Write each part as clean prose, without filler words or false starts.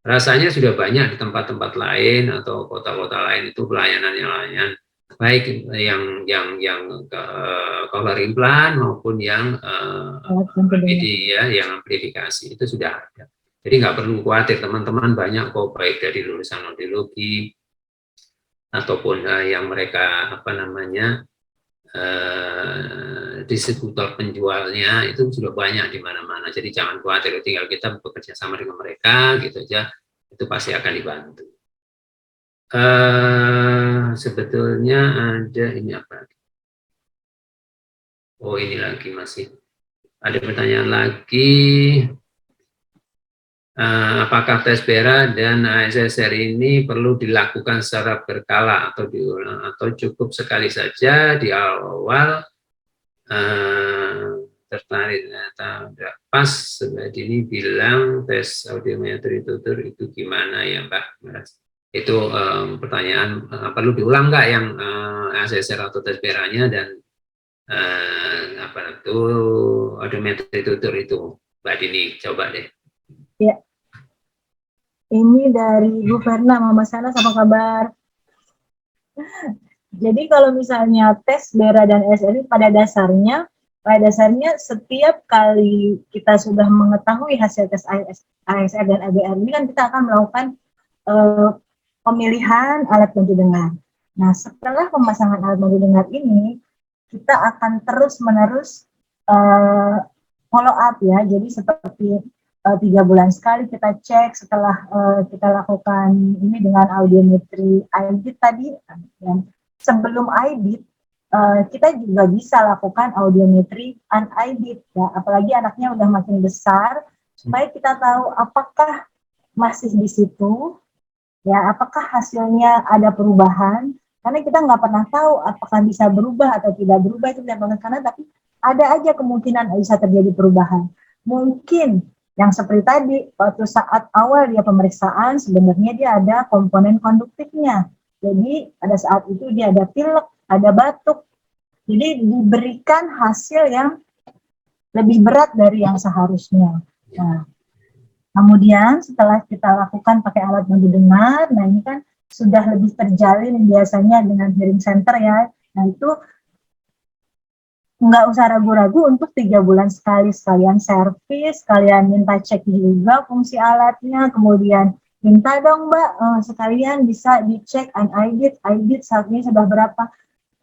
Rasanya sudah banyak di tempat-tempat lain atau kota-kota lain itu pelayanan baik yang cover implan maupun yang PD ya, yang amplifikasi itu sudah ada. Jadi nggak perlu khawatir, teman-teman banyak kok, baik dari lulusan audiologi ataupun yang mereka distributor penjualnya itu sudah banyak di mana-mana. Jadi jangan khawatir, tinggal kita bekerja sama dengan mereka gitu aja, itu pasti akan dibantu. Sebetulnya ada ini apa? Oh, ini lagi masih ada pertanyaan lagi. Apakah tes BERA dan ASSR ini perlu dilakukan secara berkala atau diulang, atau cukup sekali saja di awal? Tertarik ternyata pas seperti ini bilang tes audiometri tutur itu gimana ya Mbak? Itu pertanyaan, perlu diulang nggak yang ASSR atau tes BERA-nya dan apa itu audiometri tutur itu, Mbak Dini, coba deh. Ya, ini dari Bu Verna, Mama Sanas, apa kabar? Jadi kalau misalnya tes BERA dan SRI pada dasarnya setiap kali kita sudah mengetahui hasil tes ASR dan ABR ini kan kita akan melakukan pemilihan alat bantu dengar. Nah, setelah pemasangan alat bantu dengar ini, kita akan terus-menerus follow up ya. Jadi seperti 3 bulan sekali kita cek setelah kita lakukan ini dengan audiometri IBIT tadi. Dan sebelum IBIT, kita juga bisa lakukan audiometri un-IBIT ya. Apalagi anaknya udah makin besar, supaya kita tahu apakah masih di situ, ya, apakah hasilnya ada perubahan. Karena kita nggak pernah tahu apakah bisa berubah atau tidak berubah, itu tidak pernah, karena tapi ada aja kemungkinan bisa terjadi perubahan. Mungkin yang seperti tadi, waktu saat awal dia pemeriksaan, sebenarnya dia ada komponen konduktifnya. Jadi pada saat itu dia ada pilek, ada batuk. Jadi diberikan hasil yang lebih berat dari yang seharusnya. Nah, kemudian setelah kita lakukan pakai alat bantu dengar, nah ini kan sudah lebih terjalin biasanya dengan hearing center ya. Nah itu nggak usah ragu-ragu untuk 3 bulan sekalian servis, sekalian minta cek juga fungsi alatnya, kemudian minta dong Mbak sekalian bisa dicek IBIT saatnya sudah berapa.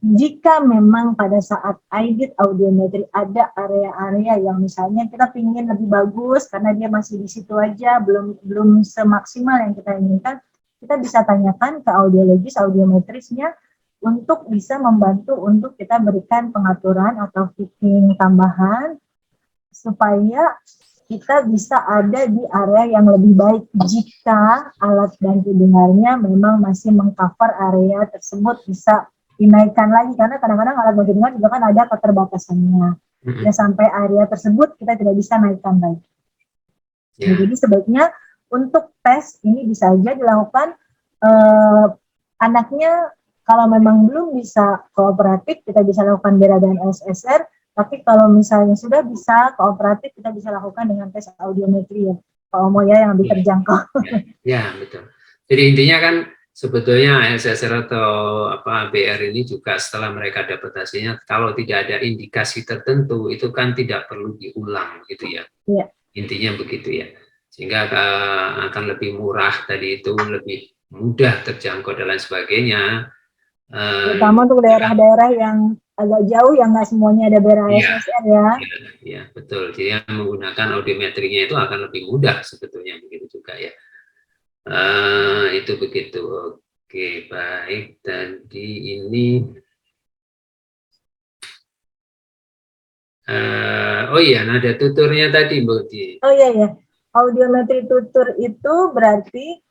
Jika memang pada saat IBIT audiometri ada area-area yang misalnya kita ingin lebih bagus karena dia masih di situ aja, belum semaksimal yang kita inginkan, kita bisa tanyakan ke audiologis, audiometrisnya untuk bisa membantu untuk kita berikan pengaturan atau fitting tambahan supaya kita bisa ada di area yang lebih baik jika alat bantu dengarnya memang masih mengcover area tersebut, bisa dinaikkan lagi, karena kadang-kadang alat bantu dengar juga kan ada keterbatasannya. Ya, sampai area tersebut kita tidak bisa naikkan lagi. Ya, jadi sebaiknya untuk tes ini bisa aja dilakukan anaknya kalau memang belum bisa kooperatif, kita bisa lakukan BERA dan SSR. Tapi kalau misalnya sudah bisa kooperatif, kita bisa lakukan dengan tes audiometri ya, kalau mau ya yang lebih terjangkau. Ya, betul. Jadi intinya kan sebetulnya SSR atau BR ini juga setelah mereka dapat hasilnya, kalau tidak ada indikasi tertentu itu kan tidak perlu diulang gitu ya. Ya. Intinya begitu ya. Sehingga akan lebih murah tadi itu, lebih mudah terjangkau dan lain sebagainya. Terutama untuk daerah-daerah yang agak jauh yang nggak semuanya ada BERA SSR ya. Ya, betul. Jadi yang menggunakan audiometrinya itu akan lebih mudah sebetulnya, begitu juga ya. Itu begitu. Oke, baik. Tadi ini oh iya, nada tuturnya tadi Mbak Di. Oh iya, audiometri tutur itu berarti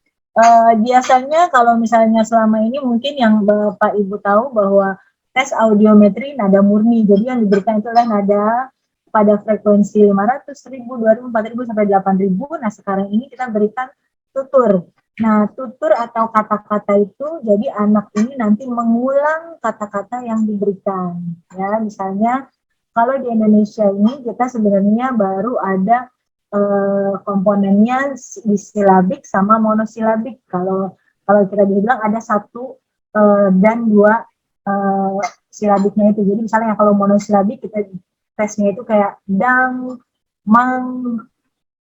biasanya kalau misalnya selama ini mungkin yang Bapak Ibu tahu bahwa tes audiometri nada murni, jadi yang diberikan itu adalah nada pada frekuensi 500.000, 2.000, 4.000 sampai 8.000. Nah sekarang ini kita berikan tutur. Nah tutur atau kata-kata itu jadi anak ini nanti mengulang kata-kata yang diberikan. Ya misalnya kalau di Indonesia ini kita sebenarnya baru ada komponennya bisilabik sama monosilabik. Kalau kita bilang ada satu dan dua silabiknya itu. Jadi misalnya kalau monosilabik kita tesnya itu kayak dang, mang,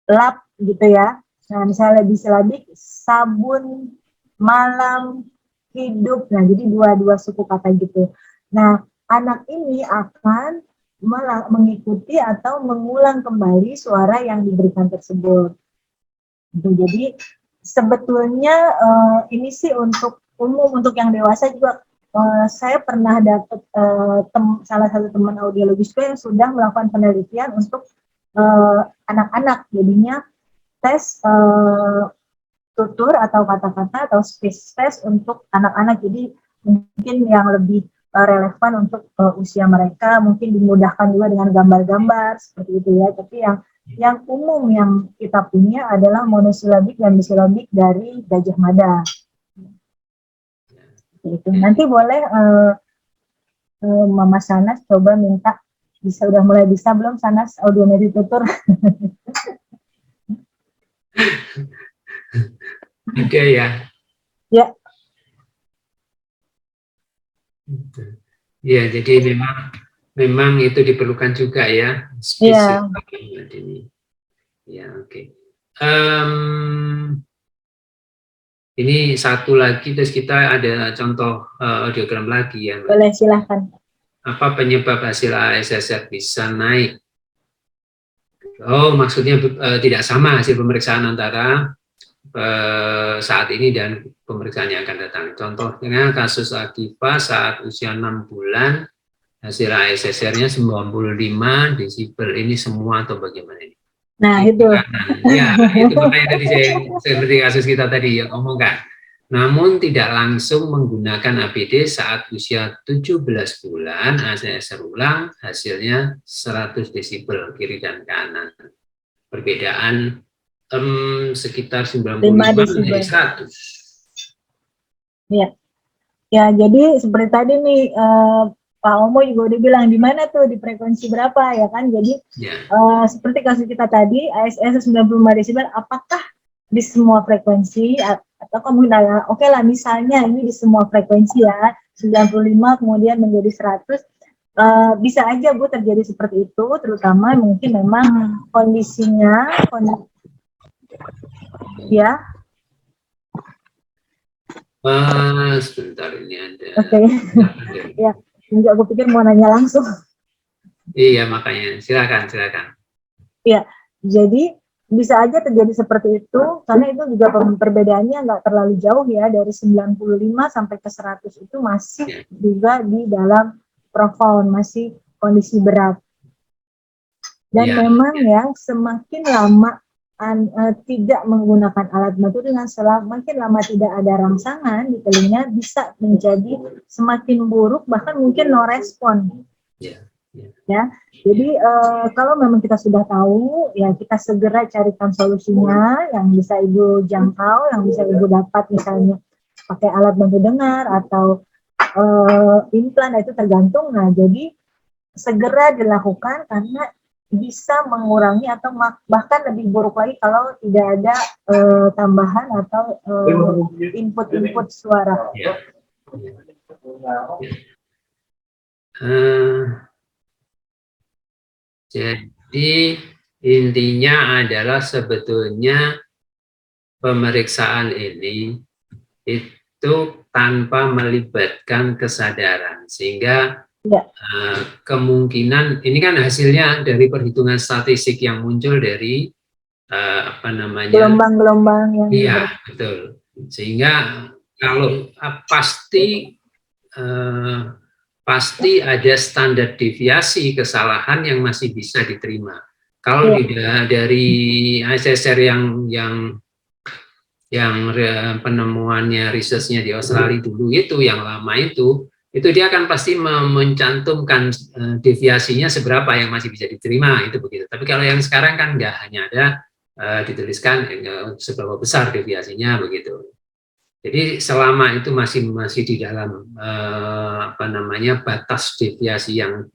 lap gitu ya. Nah misalnya bisilabik sabun, malam, hidup. Nah jadi dua suku kata gitu. Nah anak ini akan mengikuti atau mengulang kembali suara yang diberikan tersebut. Jadi sebetulnya ini sih untuk umum, untuk yang dewasa juga. Saya pernah dapat salah satu teman audiologis yang sudah melakukan penelitian untuk anak-anak. Jadinya tes tutur atau kata-kata atau speech test untuk anak-anak. Jadi mungkin yang lebih relevan untuk usia mereka, mungkin dimudahkan juga dengan gambar-gambar seperti itu ya. Tapi yang umum yang kita punya adalah monosilabik dan bisilabik dari Gajah Mada. Gitu. Nanti boleh Mama Sanas coba minta, udah mulai bisa belum Sanas audiometri tutur? Oke ya. Ya. Ya, jadi memang itu diperlukan juga ya, spesial ini. Ya, oke. Ini satu lagi, terus kita ada contoh audiogram lagi ya. Boleh, silahkan. Apa penyebab hasil ASSR bisa naik? Oh, maksudnya tidak sama hasil pemeriksaan antara saat ini dan pemeriksaan yang akan datang. Contohnya kasus Akifa saat usia 6 bulan, hasil ASSR-nya 95 desibel. Ini semua atau bagaimana ini? Nah, itu. Ya, itu makanya tadi seperti kasus kita tadi yang ngomongkan. Namun tidak langsung menggunakan APD saat usia 17 bulan, ASSR ulang, hasilnya 100 desibel kiri dan kanan. Perbedaan sekitar 95 dari 100. Ya. Ya, jadi seperti tadi nih Pak Omo juga udah bilang di mana tuh di frekuensi berapa ya kan. Jadi seperti kasus kita tadi ASS 95 desibel, apakah di semua frekuensi atau kemudian oke lah misalnya ini di semua frekuensi ya 95 kemudian menjadi 100. Bisa aja Bu terjadi seperti itu, terutama mungkin memang kondisinya ya. Sebentar ini ada. Oke. Ya, enggak, aku pikir mau nanya langsung. Iya, makanya silakan. Ya, jadi bisa aja terjadi seperti itu karena itu juga perbedaannya nggak terlalu jauh ya, dari 95 sampai ke 100 itu masih juga di dalam profound, masih kondisi berat. Dan memang ya semakin lama tidak menggunakan alat bantu, dengan semakin lama tidak ada rangsangan di telinga, bisa menjadi semakin buruk, bahkan mungkin no respon. Ya, jadi kalau memang kita sudah tahu, ya kita segera carikan solusinya yang bisa Ibu jangkau, yang bisa Ibu dapat, misalnya pakai alat bantu dengar atau implan, itu tergantung. Nah, jadi segera dilakukan karena bisa mengurangi atau bahkan lebih buruk lagi kalau tidak ada tambahan atau input suara. Jadi intinya adalah sebetulnya pemeriksaan ini itu tanpa melibatkan kesadaran, sehingga kemungkinan ini kan hasilnya dari perhitungan statistik yang muncul dari gelombang-gelombang yang betul, sehingga kalau pasti ada standar deviasi kesalahan yang masih bisa diterima. Kalau dari ASSR yang penemuannya, risetnya di Australia dulu itu, yang lama itu dia akan pasti mencantumkan deviasinya seberapa yang masih bisa diterima, itu begitu. Tapi kalau yang sekarang kan nggak, hanya ada dituliskan seberapa besar deviasinya begitu. Jadi selama itu masih di dalam batas deviasi yang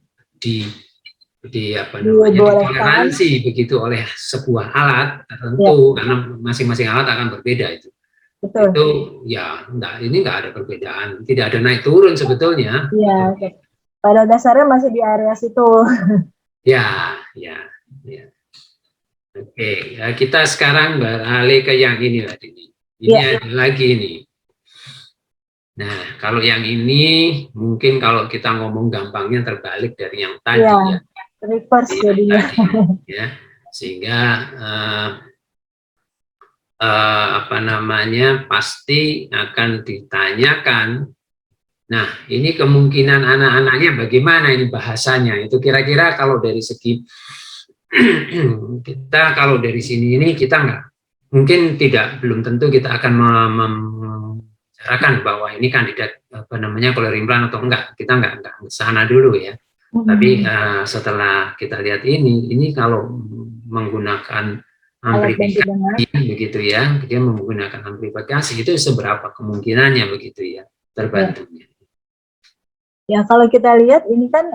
dibolehkan. Ditoleransi begitu oleh sebuah alat tertentu, karena masing-masing alat akan berbeda itu. Betul. Itu ya ini enggak ada perbedaan, tidak ada naik turun sebetulnya. Iya, pada dasarnya masih di area situ. Ya. Oke, kita sekarang beralih ke yang ini lagi. Ini ada lagi ini. Nah, kalau yang ini mungkin kalau kita ngomong gampangnya terbalik dari yang tadi ya. Reverse jadinya. Ya. Sehingga apa namanya, pasti akan ditanyakan. Nah, ini kemungkinan anak-anaknya bagaimana ini bahasanya? Itu kira-kira kalau dari segi kita, kalau dari sini ini kita mungkin belum tentu kita akan membicarakan bahwa ini kandidat color implant atau enggak. Kita enggak ke sana dulu ya. Tapi setelah kita lihat ini kalau menggunakan amplifikasi begitu ya, dia menggunakan amplifikasi itu seberapa kemungkinannya begitu ya terbantunya. Ya, kalau kita lihat ini kan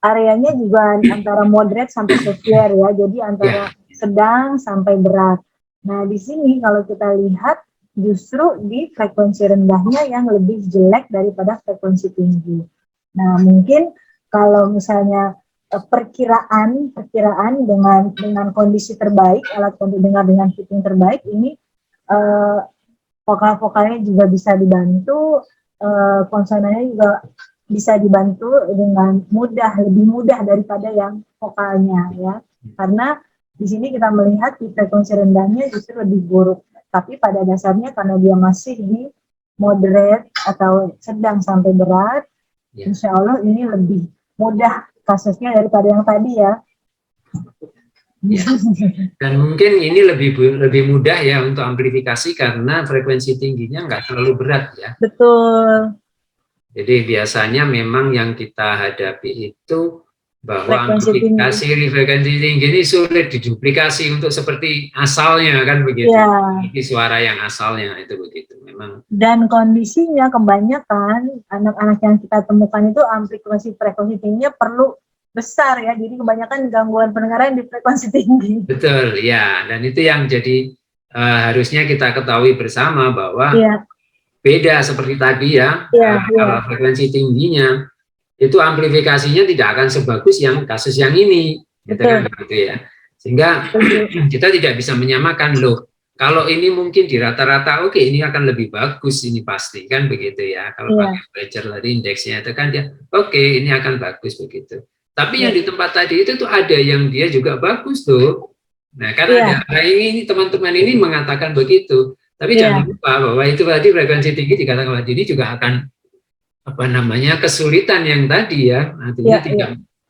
areanya juga antara moderate sampai severe ya, jadi antara sedang sampai berat. Nah, di sini kalau kita lihat justru di frekuensi rendahnya yang lebih jelek daripada frekuensi tinggi. Nah, mungkin kalau misalnya perkiraan dengan kondisi terbaik, alat bantu dengar dengan fitting terbaik, ini vokal-vokalnya juga bisa dibantu, konsonannya juga bisa dibantu dengan lebih mudah daripada yang vokalnya ya. Karena di sini kita melihat di frekuensi rendahnya justru lebih buruk. Tapi pada dasarnya karena dia masih di moderate atau sedang sampai berat, insya Allah ini lebih mudah kasusnya daripada yang tadi ya. Dan mungkin ini lebih mudah ya untuk amplifikasi karena frekuensi tingginya nggak terlalu berat ya. Betul. Jadi biasanya memang yang kita hadapi itu bahwa amplifikasi frekuensi tinggi ini sulit diduplikasi untuk seperti asalnya kan begitu. Seperti suara yang asalnya itu begitu memang. Dan kondisinya kebanyakan anak-anak yang kita temukan itu amplifikasi frekuensi tingginya perlu besar ya, jadi kebanyakan gangguan pendengaran di frekuensi tinggi. Betul ya, dan itu yang jadi harusnya kita ketahui bersama bahwa beda seperti tadi ya, kalau frekuensi tingginya itu amplifikasinya tidak akan sebagus yang kasus yang ini, gitu kan begitu ya. Sehingga kita tidak bisa menyamakan loh. Kalau ini mungkin di rata-rata oke, ini akan lebih bagus ini pasti kan begitu ya. Kalau pakai Fletcher tadi indeksnya itu kan dia oke, ini akan bagus begitu. Tapi yang di tempat tadi itu tuh ada yang dia juga bagus tuh. Nah, karena ini teman-teman ini mengatakan begitu. Tapi jangan lupa bahwa itu tadi frekuensi tinggi dikatakan ini juga akan kesulitan yang tadi ya. Artinya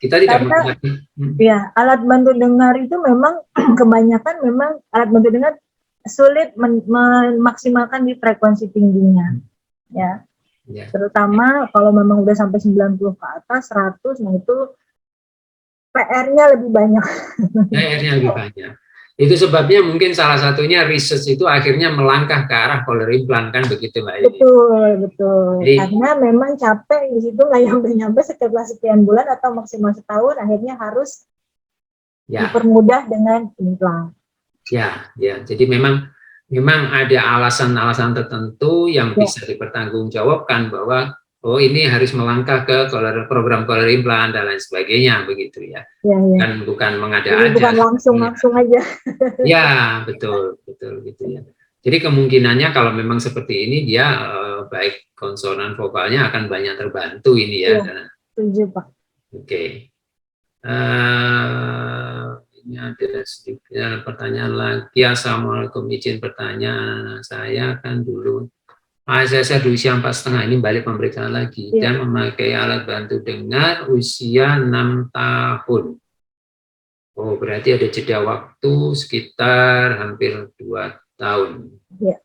kita tidak mengerti. Ya, alat bantu dengar itu memang kebanyakan memang alat bantu dengar sulit memaksimalkan di frekuensi tingginya. Ya. Terutama kalau memang udah sampai 90 ke atas, 100, nah itu PR-nya lebih banyak. PR-nya lebih banyak. Itu sebabnya mungkin salah satunya research itu akhirnya melangkah ke arah color implant kan begitu Mbak. Betul. Jadi, karena memang capek di situ nggak nyampe setelah sekian bulan atau maksimal setahun, akhirnya harus dipermudah dengan implant. Ya. Jadi memang ada alasan-alasan tertentu yang bisa dipertanggungjawabkan bahwa ini harus melangkah ke program color implant dan lain sebagainya begitu ya. Kan bukan mengada-ada. Bukan langsung aja. Ya, betul gitu ya. Jadi kemungkinannya kalau memang seperti ini dia baik konsonan vokalnya akan banyak terbantu ini ya. Setuju Pak. Oke. Ini ada sedikit pertanyaan lagi. Assalamualaikum, izin pertanyaan saya kan dulu saya berusia 4,5 ini balik pemeriksaan lagi dan memakai alat bantu dengar usia 6 tahun. Oh, berarti ada jeda waktu sekitar hampir 2 tahun. Iya,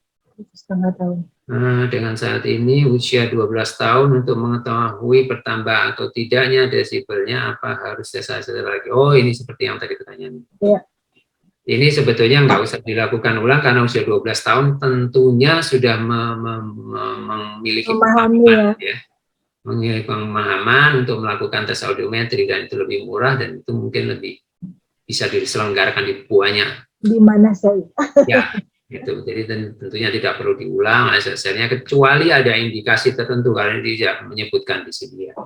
setengah tahun. Nah, dengan saat ini usia 12 tahun untuk mengetahui bertambah atau tidaknya desibelnya apa harus tes lagi. Oh, ini seperti yang tadi pertanyaan. Iya. Ini sebetulnya nggak usah dilakukan ulang karena usia 12 tahun tentunya sudah memiliki pemahaman ya. pemahaman untuk melakukan tes audiometri, dan itu lebih murah dan itu mungkin lebih bisa diselenggarakan di banyak. Di mana saya? Ya, itu. Jadi tentunya tidak perlu diulang ASSR-nya kecuali ada indikasi tertentu, karena dia menyebutkan di sini ya.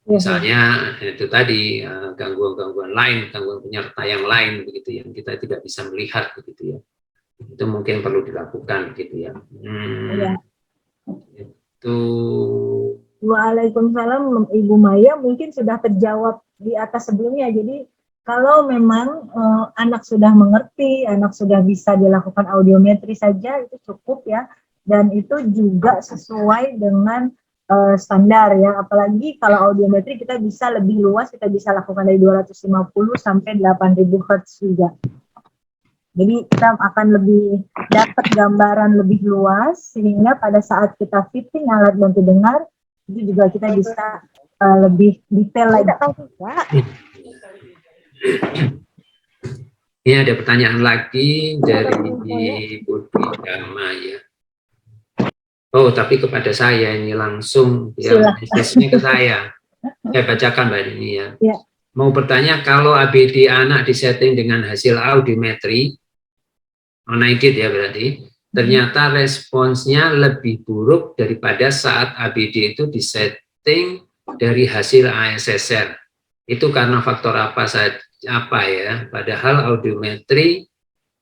Misalnya itu tadi gangguan-gangguan lain, gangguan penyerta yang lain begitu yang kita tidak bisa melihat begitu ya. Itu mungkin perlu dilakukan gitu ya. Ya. Itu. Waalaikumsalam Ibu Maya, mungkin sudah terjawab di atas sebelumnya. Jadi kalau memang anak sudah mengerti, anak sudah bisa dilakukan audiometri saja itu cukup ya, dan itu juga sesuai dengan standar ya. Apalagi kalau audiometri kita bisa lebih luas, kita bisa lakukan dari 250 sampai 8000 Hz juga. Jadi kita akan lebih dapat gambaran lebih luas, sehingga pada saat kita fitting alat bantu dengar itu juga kita bisa lebih detail lagi. Ini ada pertanyaan lagi dari Budi Dharma ya. Oh, tapi kepada saya ini langsung yang message-nya ke saya. Saya bacakan Mbak Dini ya. Mau bertanya, kalau ABD anak disetting dengan hasil audiometri, unaided ya berarti, ternyata responsnya lebih buruk daripada saat ABD itu disetting dari hasil ASSR. Itu karena faktor apa ya? Padahal audiometri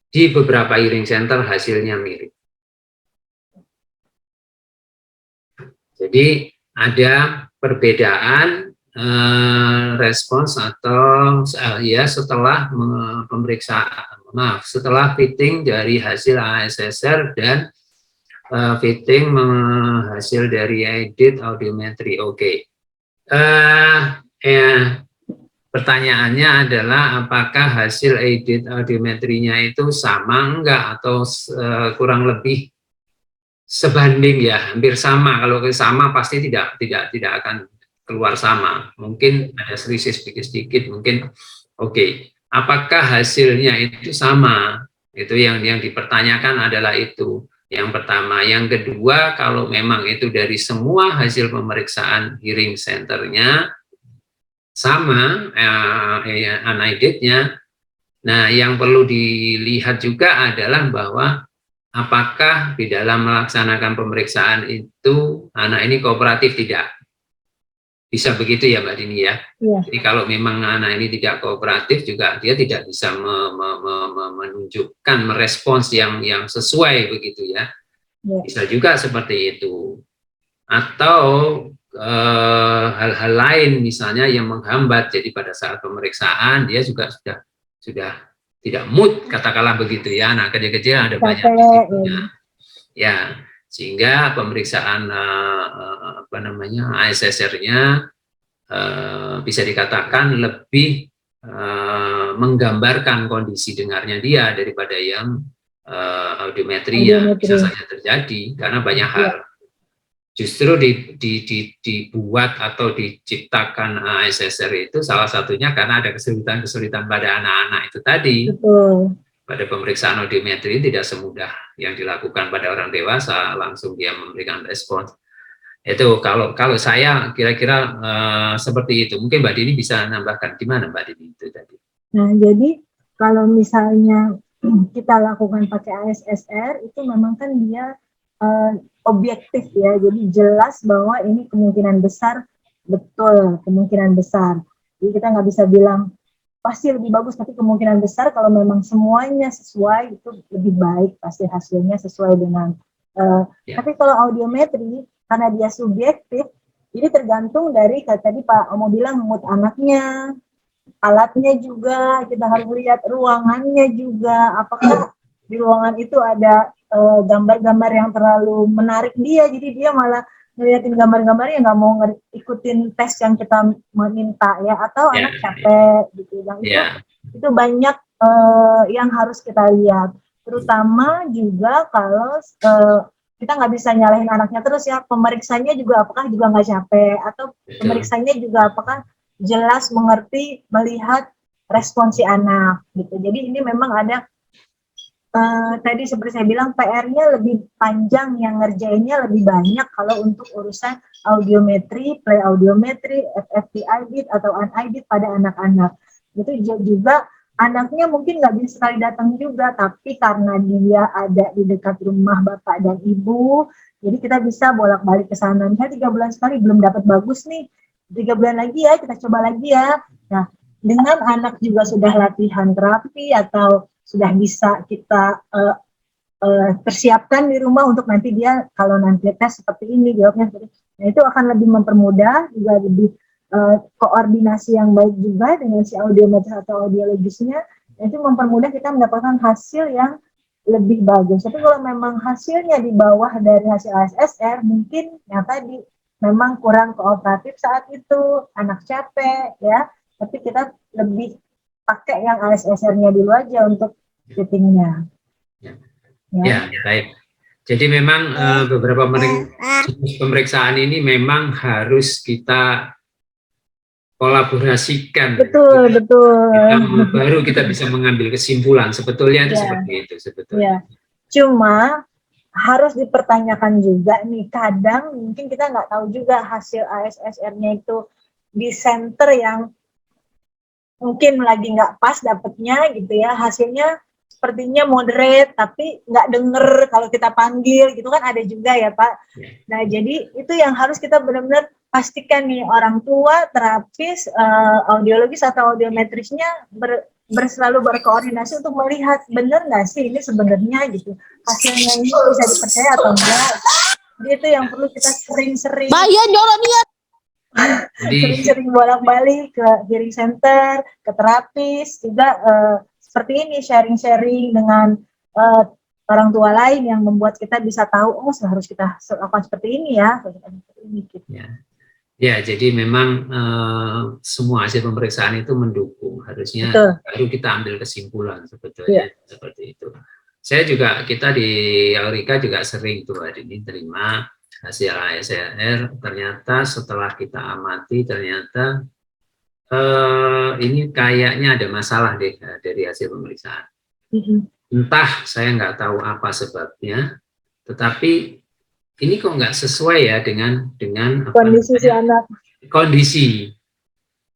di beberapa hearing center hasilnya mirip. Jadi ada perbedaan respons atau ya setelah pemeriksaan, setelah fitting dari hasil ASSR dan fitting hasil dari edit audiometri. Oke. Pertanyaannya adalah apakah hasil edit audiometrinya itu sama enggak atau kurang lebih sebanding ya, hampir sama. Kalau sama pasti tidak akan keluar sama. Mungkin ada selisih sedikit-sedikit, mungkin oke. Apakah hasilnya itu sama? Itu yang dipertanyakan adalah itu. Yang pertama. Yang kedua, kalau memang itu dari semua hasil pemeriksaan hearing center-nya sama unaided-nya. Nah, yang perlu dilihat juga adalah bahwa apakah di dalam melaksanakan pemeriksaan itu anak ini kooperatif tidak. Bisa begitu ya Mbak Dini ya. Jadi kalau memang anak ini tidak kooperatif juga dia tidak bisa menunjukkan merespons yang sesuai begitu ya. Bisa juga seperti itu. Atau hal-hal lain misalnya yang menghambat, jadi pada saat pemeriksaan dia juga sudah tidak mood, katakanlah begitu ya. Nah, kecil-kecil ada banyak ya, sehingga pemeriksaan ASSR-nya bisa dikatakan lebih menggambarkan kondisi dengarnya dia daripada yang audiometri yang bisa saja terjadi karena banyak hal. Justru dibuat atau diciptakan ASSR itu salah satunya karena ada kesulitan-kesulitan pada anak-anak itu tadi. Betul. Pada pemeriksaan audiometri tidak semudah yang dilakukan pada orang dewasa, langsung dia memberikan respons. Itu kalau saya kira-kira seperti itu. Mungkin Mbak Dini bisa nambahkan gimana Mbak Dini itu tadi. Nah, jadi kalau misalnya kita lakukan pakai ASSR itu memang kan dia objektif ya, jadi jelas bahwa ini kemungkinan besar betul, kemungkinan besar. Jadi kita nggak bisa bilang pasti lebih bagus, tapi kemungkinan besar kalau memang semuanya sesuai itu lebih baik, pasti hasilnya sesuai dengan. Tapi kalau audiometri karena dia subjektif, jadi tergantung dari tadi Pak Omo bilang mood anaknya, alatnya juga kita harus lihat ruangannya juga, apakah di ruangan itu ada gambar-gambar yang terlalu menarik dia, jadi dia malah ngeliatin gambar-gambar yang nggak mau ikutin tes yang kita meminta ya, atau anak capek gitu. Yang itu banyak yang harus kita lihat, terutama juga kalau kita nggak bisa nyalahin anaknya terus ya, pemeriksanya juga apakah juga nggak capek, atau pemeriksanya juga apakah jelas mengerti melihat respons si anak gitu. Jadi ini memang ada tadi seperti saya bilang PR-nya lebih panjang, yang ngerjainnya lebih banyak kalau untuk urusan audiometri, play audiometri, FFT audit atau unaidit pada anak-anak. Itu juga anaknya mungkin nggak bisa sekali datang juga, tapi karena dia ada di dekat rumah bapak dan ibu, jadi kita bisa bolak-balik ke sana. Misalnya 3 bulan sekali belum dapat bagus nih, 3 bulan lagi ya kita coba lagi ya. Nah, dengan anak juga sudah latihan terapi atau sudah bisa kita persiapkan di rumah untuk nanti dia kalau nanti tes seperti ini jawabnya seperti ini. Nah, itu akan lebih mempermudah, juga lebih koordinasi yang baik juga dengan si audiometris atau audiologisnya. Itu mempermudah kita mendapatkan hasil yang lebih bagus. Tapi kalau memang hasilnya di bawah dari hasil ASSR, mungkin yang tadi memang kurang kooperatif saat itu, anak capek ya. Tapi kita lebih pakai yang ASSR-nya dulu aja untuk fittingnya. Ya, baik. Jadi memang beberapa jenis pemeriksaan ini memang harus kita kolaborasikan. Betul, betul. Baru kita bisa mengambil kesimpulan. Sebetulnya itu seperti itu sebetulnya. Cuma harus dipertanyakan juga nih, kadang mungkin kita nggak tahu juga hasil ASSR-nya itu di center yang mungkin lagi nggak pas dapetnya gitu ya, hasilnya sepertinya moderate tapi nggak denger kalau kita panggil gitu kan, ada juga ya Pak. Nah jadi itu yang harus kita benar-benar pastikan nih, orang tua, terapis, audiologis atau audiometrisnya selalu berkoordinasi untuk melihat benar nggak sih ini sebenarnya gitu, hasilnya ini bisa dipercaya atau enggak. Jadi itu yang perlu kita sering-sering sering-sering bolak-balik ke hearing center, ke terapis, juga seperti ini sharing-sharing dengan orang tua lain yang membuat kita bisa tahu, oh harus kita lakukan seperti ini ya. Gitu. Ya, jadi memang semua hasil pemeriksaan itu mendukung, harusnya baru kita ambil kesimpulan sebetulnya seperti itu. Saya juga, kita di Aurika juga sering tuh hari ini terima hasil ASSR, ternyata setelah kita amati ternyata ini kayaknya ada masalah deh dari hasil pemeriksaan. Entah, saya nggak tahu apa sebabnya, tetapi ini kok nggak sesuai ya dengan kondisi si anak. Kondisi.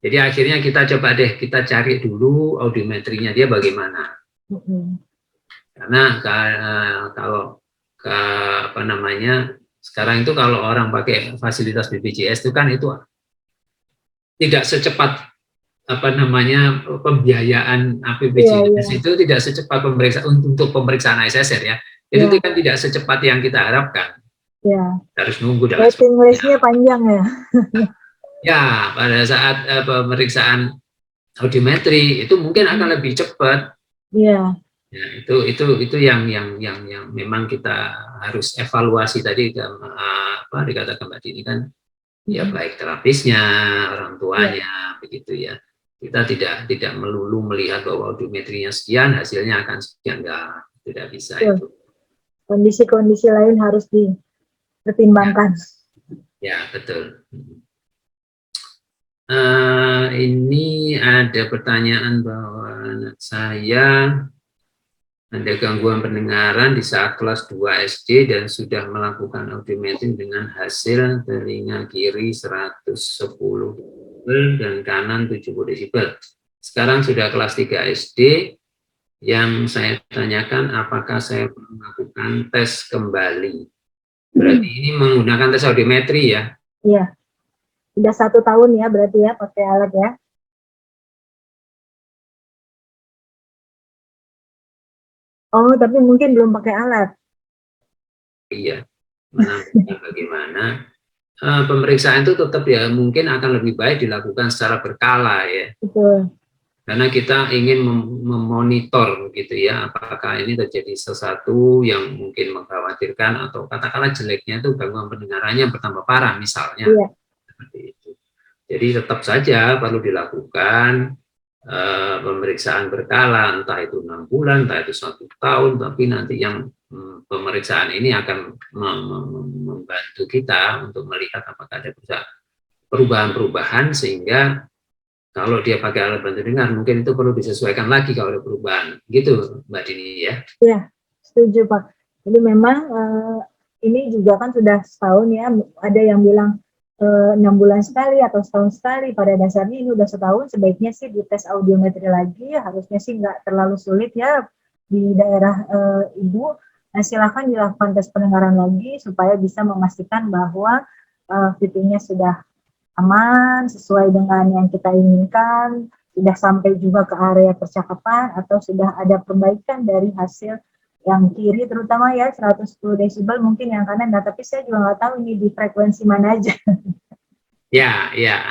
Jadi akhirnya kita coba deh, kita cari dulu audiometrinya dia bagaimana. Karena kalau apa namanya, sekarang itu kalau orang pakai fasilitas BPJS itu kan itu tidak secepat apa namanya pembiayaan BPJS itu tidak secepat pemeriksaan untuk pemeriksaan ASSR ya. Itu kan tidak secepat yang kita harapkan. Harus nunggu. Waiting list-nya panjang ya. Ya, pada saat pemeriksaan audiometri itu mungkin akan lebih cepat. Iya. Ya, itu yang memang kita harus evaluasi tadi, apa dikatakan Mbak Dini kan, ya baik terapisnya, orang tuanya, begitu ya. Kita tidak melulu melihat bahwa audiometrinya sekian, hasilnya akan sekian, tidak bisa itu. Kondisi-kondisi lain harus dipertimbangkan. Ya, betul. Ini ada pertanyaan bahwa anak saya ada gangguan pendengaran di saat kelas 2 SD dan sudah melakukan audiometri dengan hasil telinga kiri 110 desibel dan kanan 70 desibel. Sekarang sudah kelas 3 SD. Yang saya tanyakan, apakah saya perlu melakukan tes kembali? Berarti ini menggunakan tes audiometri ya? Iya. Sudah 1 tahun ya berarti ya pakai alat ya. Oh, tapi mungkin belum pakai alat. Iya. Bagaimana? Pemeriksaan itu tetap ya mungkin akan lebih baik dilakukan secara berkala ya. Betul. Karena kita ingin memonitor gitu ya, apakah ini terjadi sesuatu yang mungkin mengkhawatirkan atau katakanlah jeleknya itu gangguan pendengarannya bertambah parah misalnya. Iya. Seperti itu. Jadi tetap saja perlu dilakukan pemeriksaan berkala, entah itu 6 bulan, entah itu 1 tahun, tapi nanti yang pemeriksaan ini akan membantu kita untuk melihat apakah ada perubahan-perubahan sehingga Kalau dia pakai alat bantu dengar, mungkin itu perlu disesuaikan lagi kalau ada perubahan. Gitu, Mbak Dini ya. Ya, setuju Pak. Jadi memang ini juga kan sudah setahun ya, ada yang bilang 6 bulan sekali atau setahun sekali. Pada dasarnya ini udah setahun, sebaiknya sih dites audiometri lagi, harusnya sih nggak terlalu sulit ya di daerah Ibu. Nah, silakan dilakukan tes pendengaran lagi supaya bisa memastikan bahwa fittingnya sudah aman, sesuai dengan yang kita inginkan, sudah sampai juga ke area percakapan, atau sudah ada perbaikan dari hasil yang kiri terutama ya 110 desibel, mungkin yang kanan, nah tapi saya juga nggak tahu ini di frekuensi mana aja. Ya, ya.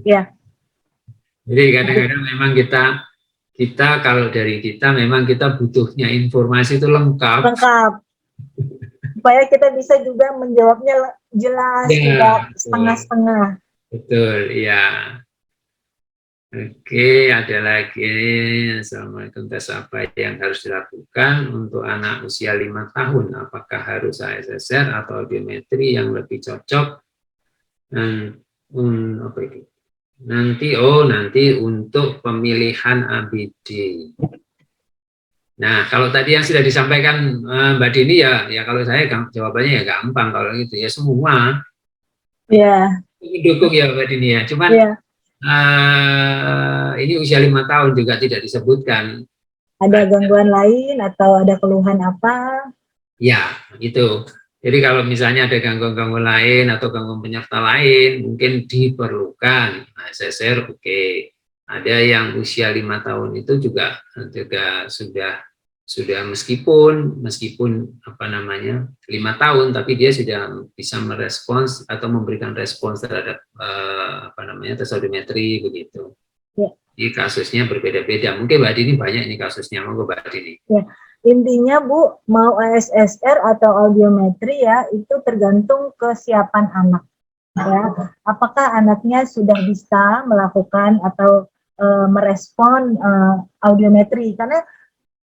Ya. Jadi kadang-kadang memang kita kalau dari kita memang kita butuhnya informasi itu lengkap. Lengkap. Supaya kita bisa juga menjawabnya jelas, Ya, tidak betul. setengah-setengah. Betul, ya. Oke, ada lagi. Assalamualaikum, tes apa yang harus dilakukan untuk anak usia 5 tahun? Apakah harus ASSR atau audiometri yang lebih cocok? Dan apa itu? Nanti untuk pemilihan ABD. Nah, kalau tadi yang sudah disampaikan Mbak Dini ya kalau saya jawabannya ya gampang kalau gitu ya semua. Ya. Mendukung ya Mbak Dini ya. Cuman Ya. ini usia 5 tahun juga tidak disebutkan. Ada gangguan lain atau ada keluhan apa? Ya, itu. Jadi kalau misalnya ada gangguan-gangguan lain atau gangguan penyerta lain, mungkin diperlukan ASSR, oke. Ada yang usia 5 tahun itu juga sudah meskipun apa namanya 5 tahun, tapi dia sudah bisa merespons atau memberikan respons terhadap apa namanya tes audiometri begitu. Ya. Jadi kasusnya berbeda-beda. Mungkin Mbak Dini banyak ini kasusnya, monggo Mbak Dini. Ya. Intinya Bu, mau ASSR atau audiometri ya, itu tergantung kesiapan anak. Ya, apakah anaknya sudah bisa melakukan atau merespon audiometri? Karena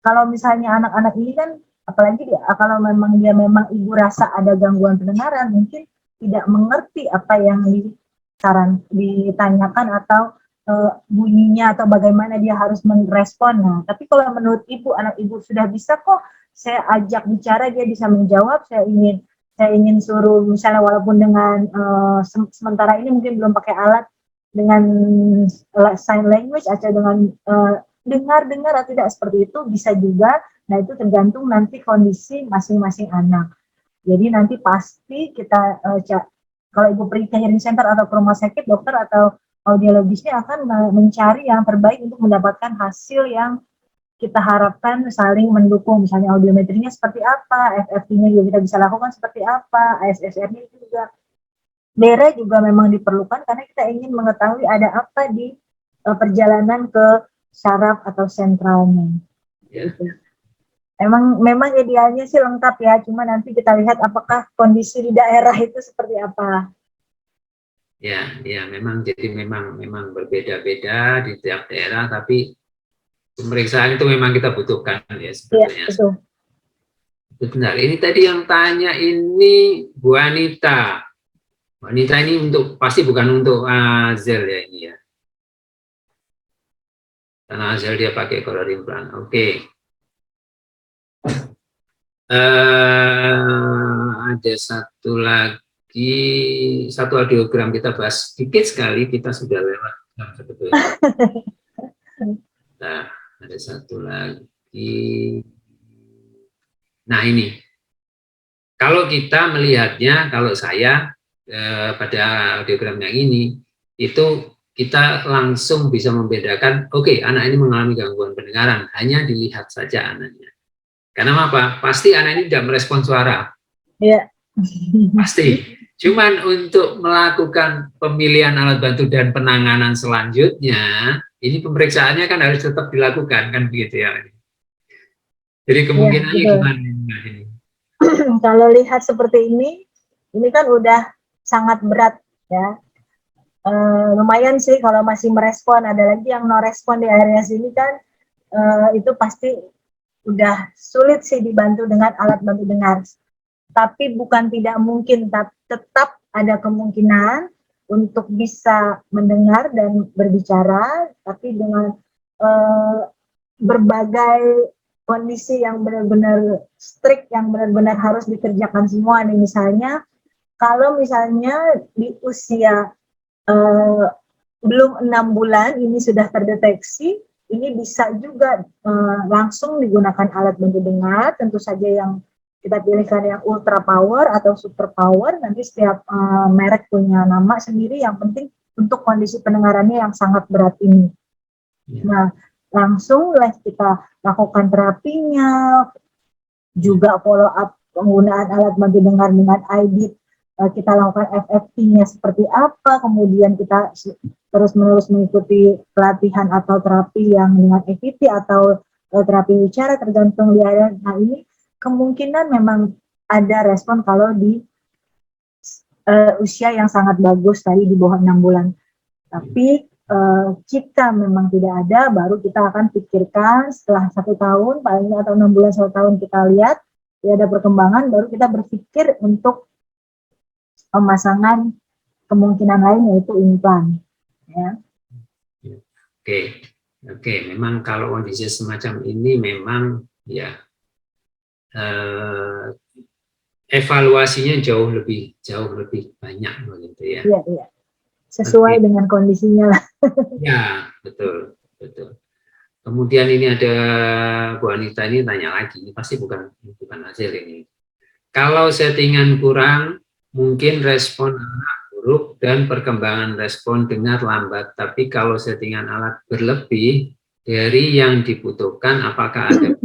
kalau misalnya anak-anak ini kan, apalagi kalau memang dia memang ibu rasa ada gangguan pendengaran, mungkin tidak mengerti apa yang ditanyakan atau bunyinya atau bagaimana dia harus merespon. Nah, tapi kalau menurut ibu, anak ibu sudah bisa kok, saya ajak bicara dia bisa menjawab. Saya ingin suruh misalnya walaupun dengan sementara ini mungkin belum pakai alat, dengan sign language atau dengan dengar atau tidak seperti itu bisa juga. Nah, itu tergantung nanti kondisi masing-masing anak. Jadi nanti pasti kita kalau ibu pergi ke hearing center atau ke rumah sakit, dokter atau audiologisnya akan mencari yang terbaik untuk mendapatkan hasil yang kita harapkan saling mendukung. Misalnya audiometrinya seperti apa, FFT-nya juga kita bisa lakukan seperti apa, ASSR-nya juga. DERA juga memang diperlukan karena kita ingin mengetahui ada apa di perjalanan ke saraf atau sentralnya. Ya. Memang idealnya sih lengkap ya, cuma nanti kita lihat apakah kondisi di daerah itu seperti apa. Ya, memang jadi memang berbeda-beda di tiap daerah, tapi pemeriksaan itu memang kita butuhkan ya sebetulnya. Ya, betul. Benar. Ini tadi yang tanya ini Bu Anita. Bu Anita ini pasti bukan untuk Azel ya ini ya. Karena Azel dia pakai cochlear implant. Oke. Ada satu audiogram kita bahas sedikit sekali, kita sudah lewat sebetulnya. Nah, ada satu lagi. Nah ini, kalau kita melihatnya, kalau saya pada audiogram yang ini, itu kita langsung bisa membedakan, oke, anak ini mengalami gangguan pendengaran, hanya dilihat saja anaknya. Karena apa? Pasti anak ini tidak merespon suara. Iya. Pasti. Cuman untuk melakukan pemilihan alat bantu dan penanganan selanjutnya, ini pemeriksaannya kan harus tetap dilakukan, kan begitu ya. Jadi kemungkinannya ya, gimana ini? Kalau lihat seperti ini kan udah sangat berat ya. Lumayan sih kalau masih merespon, ada lagi yang no respon di area sini kan, itu pasti udah sulit sih dibantu dengan alat bantu dengar. Tapi bukan tidak mungkin, tetap ada kemungkinan untuk bisa mendengar dan berbicara, tapi dengan berbagai kondisi yang benar-benar strict, yang benar-benar harus dikerjakan semua nih. Misalnya, kalau misalnya di usia belum 6 bulan ini sudah terdeteksi, ini bisa juga langsung digunakan alat bantu dengar, tentu saja yang kita pilihkan yang ultra power atau super power, nanti setiap merek punya nama sendiri, yang penting untuk kondisi pendengarannya yang sangat berat ini. Nah, langsung kita lakukan terapinya, juga follow up penggunaan alat bantu dengar dengan iBeat, kita lakukan FFT-nya seperti apa, kemudian kita terus-menerus mengikuti pelatihan atau terapi yang dengan EVT atau terapi bicara, tergantung dia. Nah, ini kemungkinan memang ada respon kalau di usia yang sangat bagus tadi di bawah 6 bulan. Tapi jika memang tidak ada, baru kita akan pikirkan setelah 1 tahun, paling atau 6 bulan 1 tahun kita lihat, ya ada perkembangan, baru kita berpikir untuk pemasangan kemungkinan lain yaitu implan. Ya. Oke, memang kalau kondisi semacam ini memang ya evaluasinya jauh lebih banyak begitu ya. Iya. Sesuai dengan kondisinya lah. Ya, betul. Kemudian ini ada Bu Anita ini tanya lagi, ini pasti bukan hasil ini. Kalau settingan kurang, mungkin respon anak buruk dan perkembangan respon dengar lambat. Tapi kalau settingan alat berlebih dari yang dibutuhkan, apakah ada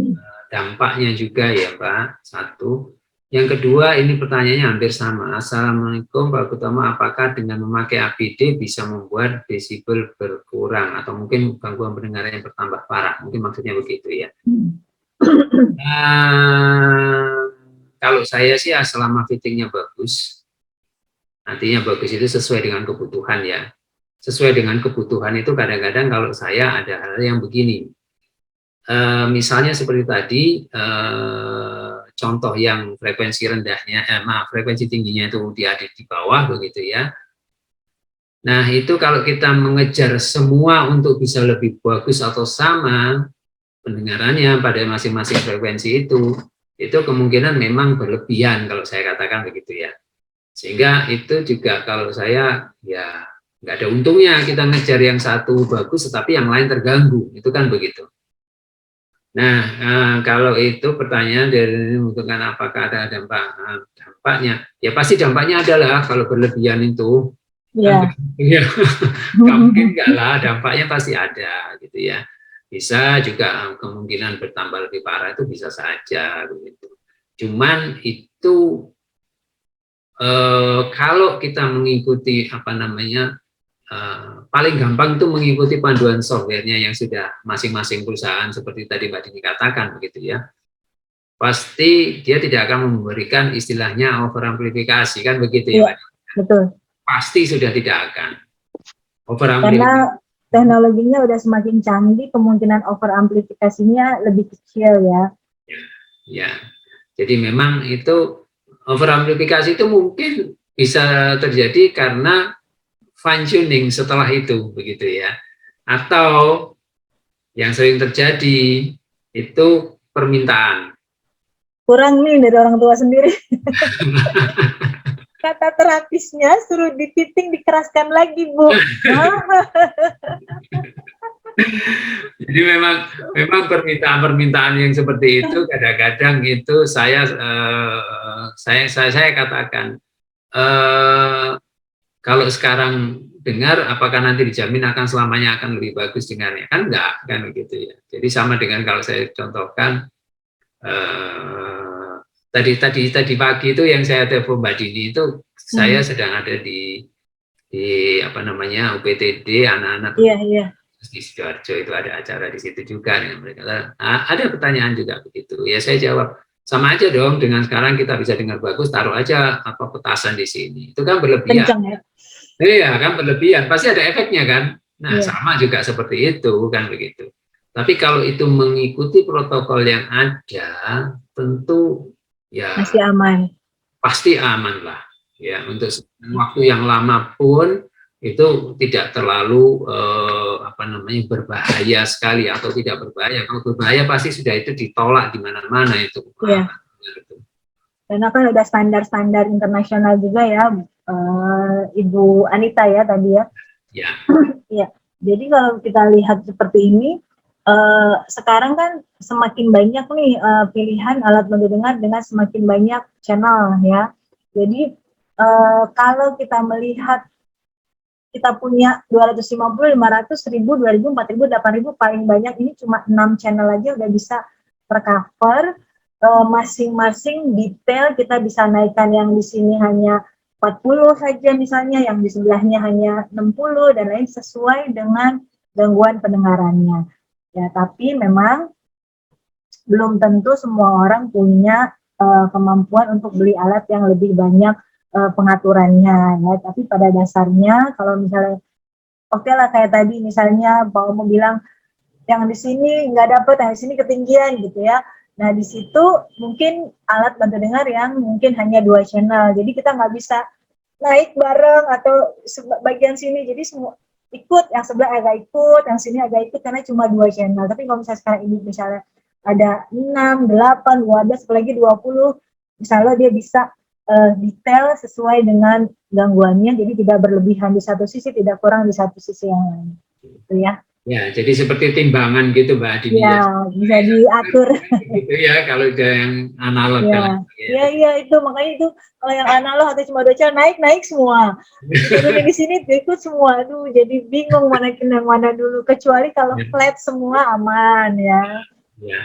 dampaknya juga ya Pak? Satu. Yang kedua, ini pertanyaannya hampir sama. Assalamualaikum Pak Utama, apakah dengan memakai APD bisa membuat desibel berkurang atau mungkin gangguan pendengaran yang bertambah parah? Mungkin maksudnya begitu ya. Kalau saya sih selama fittingnya bagus, artinya bagus itu sesuai dengan kebutuhan ya. Sesuai dengan kebutuhan itu kadang-kadang kalau saya ada hal yang begini. Misalnya seperti tadi, contoh yang frekuensi rendahnya, frekuensi tingginya itu ada di bawah begitu ya. Nah itu kalau kita mengejar semua untuk bisa lebih bagus atau sama pendengarannya pada masing-masing frekuensi itu kemungkinan memang berlebihan kalau saya katakan begitu ya. Sehingga itu juga kalau saya ya nggak ada untungnya kita ngejar yang satu bagus tetapi yang lain terganggu, itu kan begitu. Nah, kalau itu pertanyaan dari menentukan apakah ada dampaknya, ya pasti dampaknya adalah kalau berlebihan itu, ya, nggak mungkin enggak lah, dampaknya pasti ada, gitu ya. Bisa juga kemungkinan bertambah lebih parah itu bisa saja, begitu. Cuman itu kalau kita mengikuti paling gampang itu mengikuti panduan softwarenya yang sudah masing-masing perusahaan seperti tadi Mbak Dini katakan begitu ya. Pasti dia tidak akan memberikan istilahnya overamplifikasi kan begitu ya, Mbak? Betul. Pasti sudah tidak akan overamplifikasi. Karena teknologinya udah semakin canggih, kemungkinan overamplifikasinya lebih kecil ya. Ya. Jadi memang itu overamplifikasi itu mungkin bisa terjadi karena fine tuning setelah itu begitu ya, atau yang sering terjadi itu permintaan kurang nih dari orang tua sendiri. Kata terapisnya suruh dipiting dikeraskan lagi Bu. Jadi memang permintaan yang seperti itu kadang-kadang itu saya katakan kalau sekarang dengar, apakah nanti dijamin akan selamanya akan lebih bagus dengarnya? Kan enggak, kan begitu ya. Jadi sama dengan kalau saya contohkan tadi pagi itu yang saya telepon Mbak Dini itu, saya sedang ada di UPTD anak-anak di Sidoarjo, itu ada acara di situ juga dengan mereka. Ada pertanyaan juga begitu. Ya saya jawab, sama aja dong dengan sekarang kita bisa dengar bagus, taruh aja petasan di sini. Itu kan berlebihan. Kencang ya? Iya kan berlebihan, pasti ada efeknya kan. Nah sama juga seperti itu kan begitu. Tapi kalau itu mengikuti protokol yang ada, tentu ya masih aman. Pasti aman lah. Ya untuk waktu yang lama pun itu tidak terlalu berbahaya sekali atau tidak berbahaya. Kalau berbahaya pasti sudah itu ditolak di mana-mana itu. Iya. Karena kan ada standar-standar internasional juga ya, Ibu Anita ya tadi ya. Ya. Ya. Jadi kalau kita lihat seperti ini, sekarang kan semakin banyak nih pilihan alat bantu dengar dengan semakin banyak channel ya. Jadi kalau kita melihat kita punya 250, 500, 1000, 2000, 4000, 8000, paling banyak ini cuma 6 channel aja udah bisa tercover. Masing-masing detail kita bisa naikkan, yang di sini hanya 40 saja misalnya, yang di sebelahnya hanya 60 dan lain sesuai dengan gangguan pendengarannya. Ya, tapi memang belum tentu semua orang punya kemampuan untuk beli alat yang lebih banyak pengaturannya ya. Tapi pada dasarnya kalau misalnya oke lah kayak tadi misalnya Pak Omo bilang yang di sini nggak dapet, yang di sini ketinggian gitu ya. Nah di situ mungkin alat bantu dengar yang mungkin hanya 2 channel, jadi kita nggak bisa naik bareng atau bagian sini, jadi semua ikut, yang sebelah agak ikut, yang sini agak ikut karena cuma 2 channel. Tapi kalau misalnya sekarang ini misalnya ada 6, 8, 12, apalagi 20, misalnya dia bisa detail sesuai dengan gangguannya, jadi tidak berlebihan di satu sisi, tidak kurang di satu sisi yang lain, gitu ya. Ya, jadi seperti timbangan gitu Mbak Dini. Ya, bisa diatur. Gitu ya, kalau udah yang analog. Iya, itu makanya itu kalau yang analog atau cuma doca naik semua. Jadi di sini ikut semua, aduh jadi bingung mana yang mana dulu. Kecuali kalau flat semua aman ya. Ya.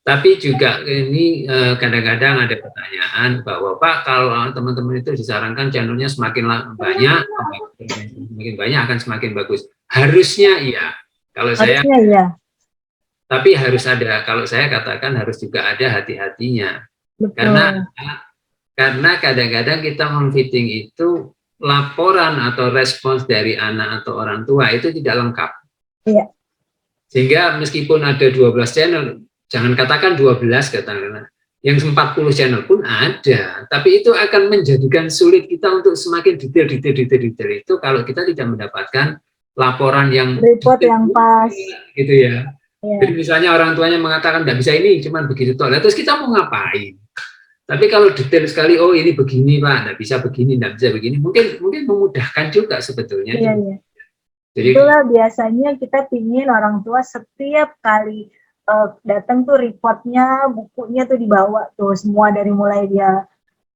Tapi juga ini kadang-kadang ada pertanyaan bahwa Pak, kalau teman-teman itu disarankan channelnya semakin banyak akan semakin bagus. Harusnya iya. Kalau saya, iya. Tapi harus ada. Kalau saya katakan harus juga ada hati-hatinya. Karena kadang-kadang kita memfitting itu laporan atau respons dari anak atau orang tua itu tidak lengkap. Iya. Sehingga meskipun ada 12 channel, jangan katakan 12 katakanlah, yang 40 channel pun ada, tapi itu akan menjadikan sulit kita untuk semakin detail itu kalau kita tidak mendapatkan laporan yang report yang pas gitu ya. Jadi misalnya orang tuanya mengatakan nggak bisa ini, cuma begitu toh. Terus kita mau ngapain? Tapi kalau detail sekali, oh ini begini Pak, nggak bisa begini, nggak bisa begini, mungkin memudahkan juga sebetulnya. Iya. Jadi itulah biasanya kita pingin orang tua setiap kali datang tuh reportnya, bukunya tuh dibawa tuh semua dari mulai dia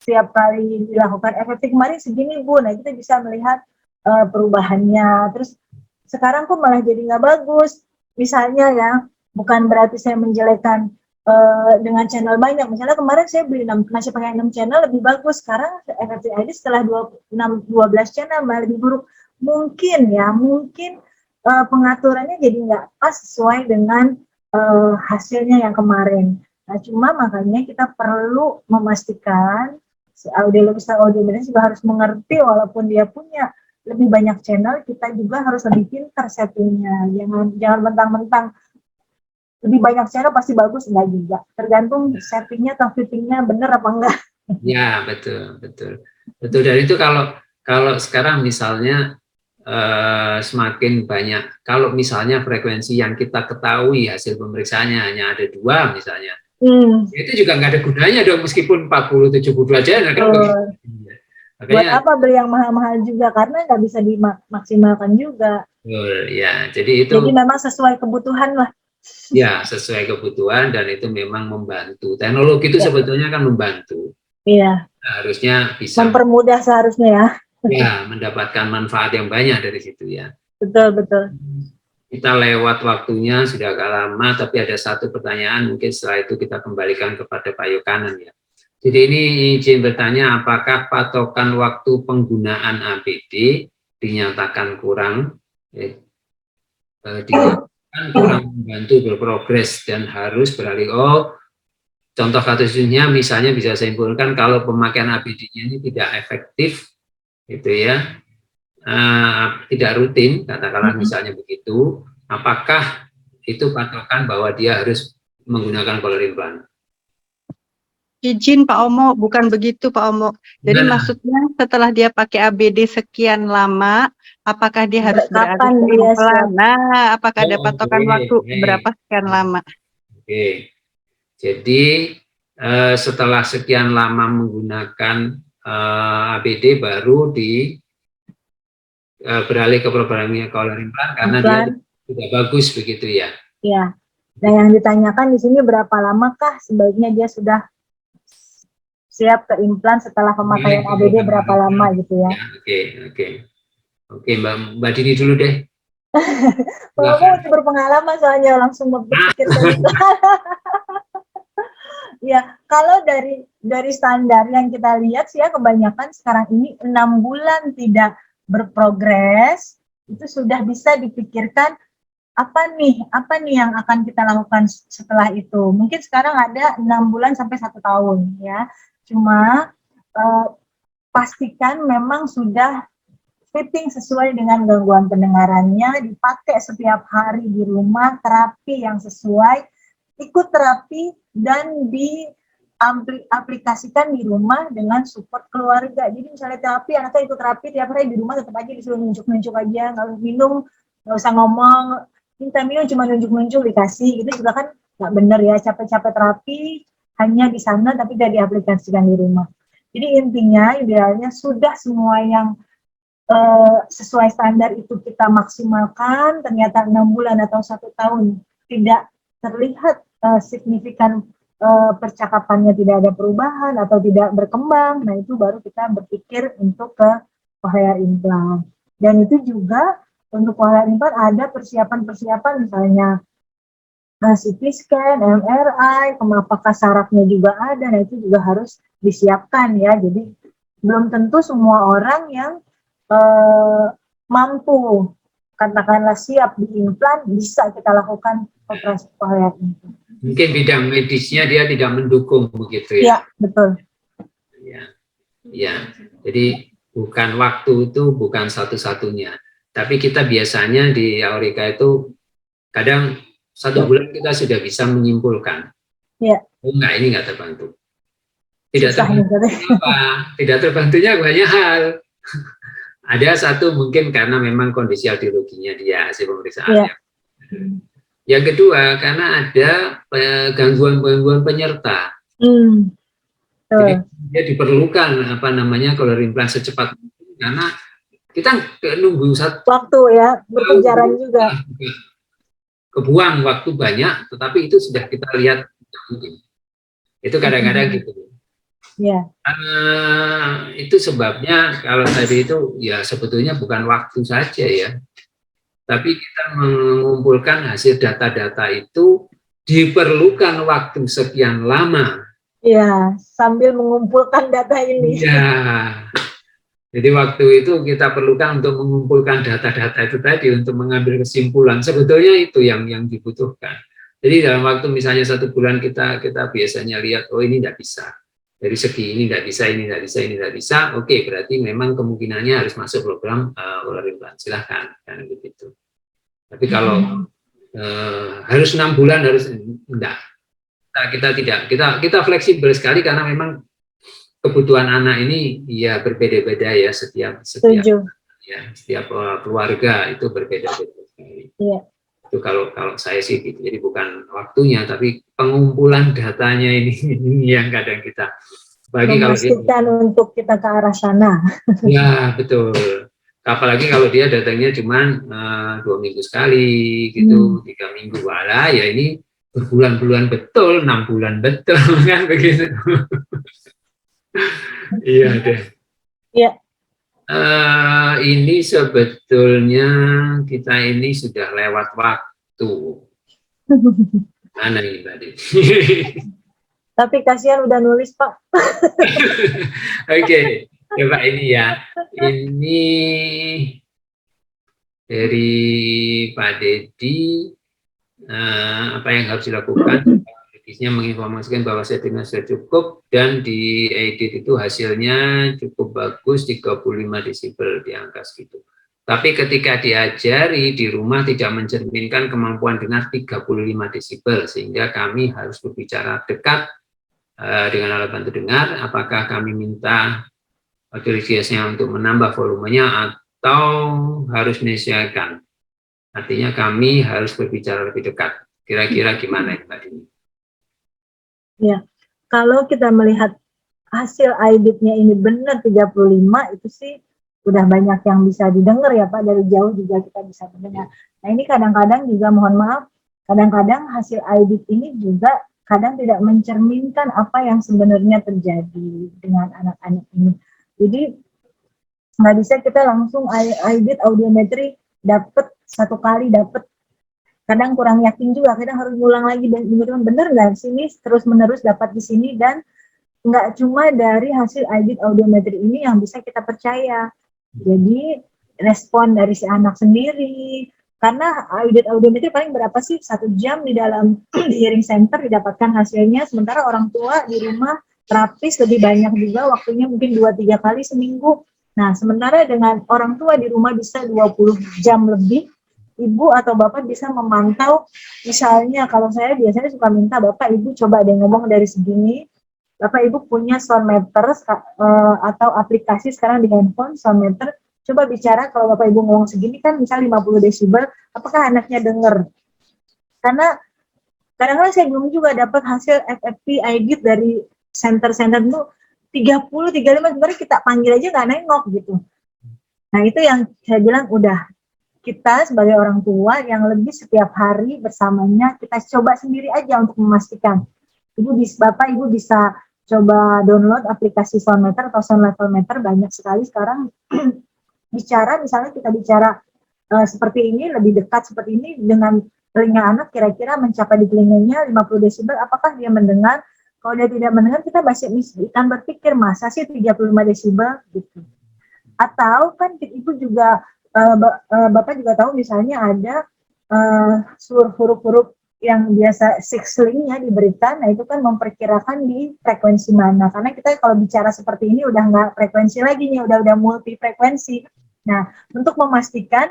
setiap kali dilakukan efektif kemarin segini Bu, nah kita bisa melihat perubahannya. Terus sekarang kok malah jadi nggak bagus, misalnya ya, bukan berarti saya menjelekkan dengan channel banyak. Misalnya kemarin saya beli masih pakai 6 channel lebih bagus, sekarang efektif ID setelah 12 channel malah lebih buruk. Mungkin pengaturannya jadi nggak pas sesuai dengan hasilnya yang kemarin. Nah, cuma makanya kita perlu memastikan si audiologis juga harus mengerti, walaupun dia punya lebih banyak channel, kita juga harus lebih pintar settingnya. Jangan mentang-mentang lebih banyak channel pasti bagus, enggak juga. Tergantung settingnya atau fittingnya benar apa enggak. Ya, betul. Dan itu kalau sekarang misalnya semakin banyak, kalau misalnya frekuensi yang kita ketahui hasil pemeriksaannya hanya ada 2 misalnya, itu juga nggak ada gunanya dong meskipun 40-72 channel kan. Buat apa beli yang mahal-mahal juga, karena nggak bisa dimaksimalkan juga. Ya, jadi memang sesuai kebutuhan lah. Ya, sesuai kebutuhan, dan itu memang membantu. Teknologi itu sebetulnya kan membantu. Iya. Harusnya bisa mempermudah seharusnya ya. Ya, mendapatkan manfaat yang banyak dari situ ya. Betul. Kita lewat waktunya sudah agak lama, tapi ada satu pertanyaan, mungkin setelah itu kita kembalikan kepada Pak Yokanan ya. Jadi ini izin bertanya, apakah patokan waktu penggunaan APD dinyatakan kurang membantu berprogres dan harus beralih? Contoh kasusnya misalnya bisa saya simpulkan kalau pemakaian APD-nya ini tidak efektif, gitu ya, tidak rutin, katakanlah misalnya begitu, apakah itu patokan bahwa dia harus menggunakan cochlear implant? Izin Pak Omo, bukan begitu Pak Omo. Jadi maksudnya setelah dia pakai ABD sekian lama, apakah dia harus beralih Kapan ke dia implan? siap? Nah, apakah ada patokan waktu Oke. berapa sekian lama? Oke. Jadi setelah sekian lama menggunakan ABD baru beralih ke programnya color implant karena dia tidak bagus begitu ya. Ya. Nah, yang ditanyakan di sini berapa lamakah sebaiknya dia sudah siap ke implan setelah pemakaian ABD berapa lama gitu ya? Oke, Mbak Dini dulu deh. Kalau aku berpengalaman soalnya langsung berpikir ke implan. Ya, kalau dari standar yang kita lihat sih ya kebanyakan sekarang ini 6 bulan tidak berprogres itu sudah bisa dipikirkan apa nih yang akan kita lakukan setelah itu. Mungkin sekarang ada 6 bulan sampai 1 tahun ya. Cuma pastikan memang sudah fitting sesuai dengan gangguan pendengarannya, dipakai setiap hari di rumah, terapi yang sesuai, ikut terapi dan diaplikasikan di rumah dengan support keluarga. Jadi misalnya terapi, anaknya ikut terapi tiap hari di rumah tetap aja disuruh nunjuk-nunjuk aja, nggak minum, nggak usah ngomong, minta minum cuma nunjuk-nunjuk dikasih, itu juga kan nggak benar ya, capek-capek terapi hanya di sana tapi tidak diaplikasikan di rumah. Jadi intinya idealnya sudah semua yang sesuai standar itu kita maksimalkan, ternyata 6 bulan atau 1 tahun tidak terlihat signifikan percakapannya tidak ada perubahan atau tidak berkembang, nah itu baru kita berpikir untuk ke cochlear implant. Dan itu juga untuk cochlear implant ada persiapan-persiapan misalnya CT scan, MRI, apakah sarafnya juga ada, nah itu juga harus disiapkan ya. Jadi belum tentu semua orang yang mampu katakanlah siap diimplan bisa kita lakukan operasi cochlear implant. Mungkin bidang medisnya dia tidak mendukung begitu ya. Iya, betul. Ya. Jadi bukan waktu itu bukan satu-satunya. Tapi kita biasanya di Aurika itu kadang 1 bulan kita sudah bisa menyimpulkan. Iya. Oh enggak, ini enggak terbantu. Tidak terbantu. Apa? Tidak terbantunya banyak hal. Ada satu mungkin karena memang kondisi audiologinya dia hasil pemeriksaannya. Yang kedua karena ada gangguan-gangguan penyerta. Jadi dia diperlukan cochlear implant secepat mungkin karena kita nunggu waktu ya, berkejaran juga. Kebuang waktu banyak, tetapi itu sudah kita lihat mungkin. Itu kadang-kadang gitu. Ya. Itu sebabnya kalau tadi itu ya sebetulnya bukan waktu saja ya, tapi kita mengumpulkan hasil data-data itu diperlukan waktu sekian lama. Ya, sambil mengumpulkan data ini. Ya, jadi waktu itu kita perlukan untuk mengumpulkan data-data itu tadi untuk mengambil kesimpulan. Sebetulnya itu yang dibutuhkan. Jadi dalam waktu misalnya 1 bulan kita biasanya lihat, oh ini tidak bisa. Dari segi ini tidak bisa, ini tidak bisa, ini tidak bisa. Oke, berarti memang kemungkinannya harus masuk program cochlear implant. Silahkan, kan begitu. Tapi kalau harus 6 bulan harus enggak. Kita fleksibel sekali karena memang kebutuhan anak ini ya berbeda-beda ya setiap keluarga itu berbeda-beda sekali. Iya. Itu kalau saya sih gitu. Jadi bukan waktunya tapi pengumpulan datanya ini yang kadang kita bagi memastikan kalau untuk kita ke arah sana. Ya betul. Apalagi kalau dia datangnya cuma 2 minggu sekali gitu, 3 minggu walah ya ini berbulan-bulan betul, 6 bulan betul kan begitu. Iya deh. Iya. Ini sebetulnya kita ini sudah lewat waktu. Mana ini tadi? Tapi kasihan udah nulis Pak. Oke, coba ini ya. Ini dari Pak Dedi. Apa yang harus dilakukan? Medisnya menginformasikan bahwa settingnya sudah cukup dan di edit itu hasilnya cukup bagus 35 desibel di angka segitu. Tapi ketika diajari di rumah tidak mencerminkan kemampuan dengar 35 desibel sehingga kami harus berbicara dekat dengan alat bantu dengar, apakah kami minta audiologistnya untuk menambah volumenya atau harus menyesuaikan? Artinya kami harus berbicara lebih dekat. Kira-kira gimana Mbak Dini? Ya, kalau kita melihat hasil auditnya ini benar 35, itu sih udah banyak yang bisa didengar ya Pak, dari jauh juga kita bisa mendengar. Nah ini kadang-kadang juga mohon maaf, kadang-kadang hasil audit ini juga kadang tidak mencerminkan apa yang sebenarnya terjadi dengan anak-anak ini. Jadi nggak bisa kita langsung audit audiometri dapat satu kali dapat, kadang kurang yakin juga, kadang harus ngulang lagi dan benar nggak sini terus menerus dapat di sini, dan nggak cuma dari hasil audit audiometri ini yang bisa kita percaya. Jadi respon dari si anak sendiri, karena audit audiometri paling berapa sih, 1 jam di dalam hearing center didapatkan hasilnya, sementara orang tua di rumah terapis lebih banyak juga waktunya, mungkin 2-3 kali seminggu. Nah sementara dengan orang tua di rumah bisa 20 jam lebih, ibu atau bapak bisa memantau. Misalnya kalau saya biasanya suka minta bapak ibu coba deh ngomong dari segini. Bapak ibu punya sound meter atau aplikasi sekarang di handphone sound meter. Coba bicara kalau bapak ibu ngomong segini kan misalnya 50 desibel, apakah anaknya dengar? Karena kadang-kadang saya belum juga dapat hasil FFP audit dari center-center itu 30, 35, sebenarnya kita panggil aja nggak nengok gitu. Nah itu yang saya bilang udah, kita sebagai orang tua yang lebih setiap hari bersamanya, kita coba sendiri aja untuk memastikan. Bapak ibu bisa coba download aplikasi sound meter atau sound level meter, banyak sekali sekarang. Bicara, misalnya kita bicara seperti ini, lebih dekat seperti ini dengan telinga anak, kira-kira mencapai di telinganya 50 desibel, apakah dia mendengar? Kalau dia tidak mendengar, kita masih akan berpikir masa sih 35 desibel gitu. Atau kan ibu juga Bapak juga tahu misalnya ada huruf-huruf yang biasa sixling-nya diberikan, nah itu kan memperkirakan di frekuensi mana, karena kita kalau bicara seperti ini udah nggak frekuensi lagi nih, udah multi frekuensi. Nah untuk memastikan,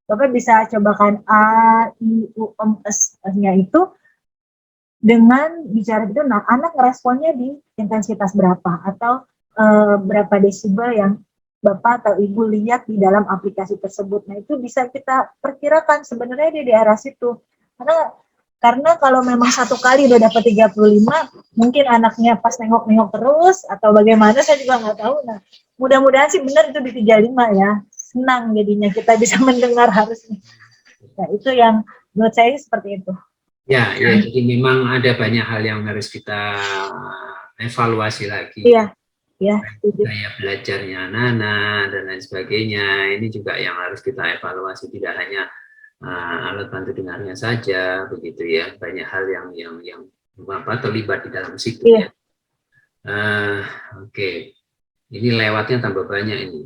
Bapak bisa cobakan A, I, U, S-nya itu dengan bicara itu, nah anak responnya di intensitas berapa atau berapa desibel yang Bapak atau Ibu lihat di dalam aplikasi tersebut. Nah itu bisa kita perkirakan sebenarnya di daerah situ. Karena kalau memang satu kali udah dapat 35, mungkin anaknya pas nengok-nengok terus atau bagaimana, saya juga nggak tahu. Nah mudah-mudahan sih benar itu di 35 ya. Senang jadinya kita bisa mendengar harusnya. Nah itu yang menurut saya seperti itu. Ya, jadi memang ada banyak hal yang harus kita evaluasi lagi. Iya. Ya, gaya belajarnya anak-anak dan lain sebagainya, ini juga yang harus kita evaluasi, tidak hanya alat bantu dengarnya saja begitu ya, banyak hal yang terlibat di dalam situ ya. Oke. Ini lewatnya tambah banyak ini.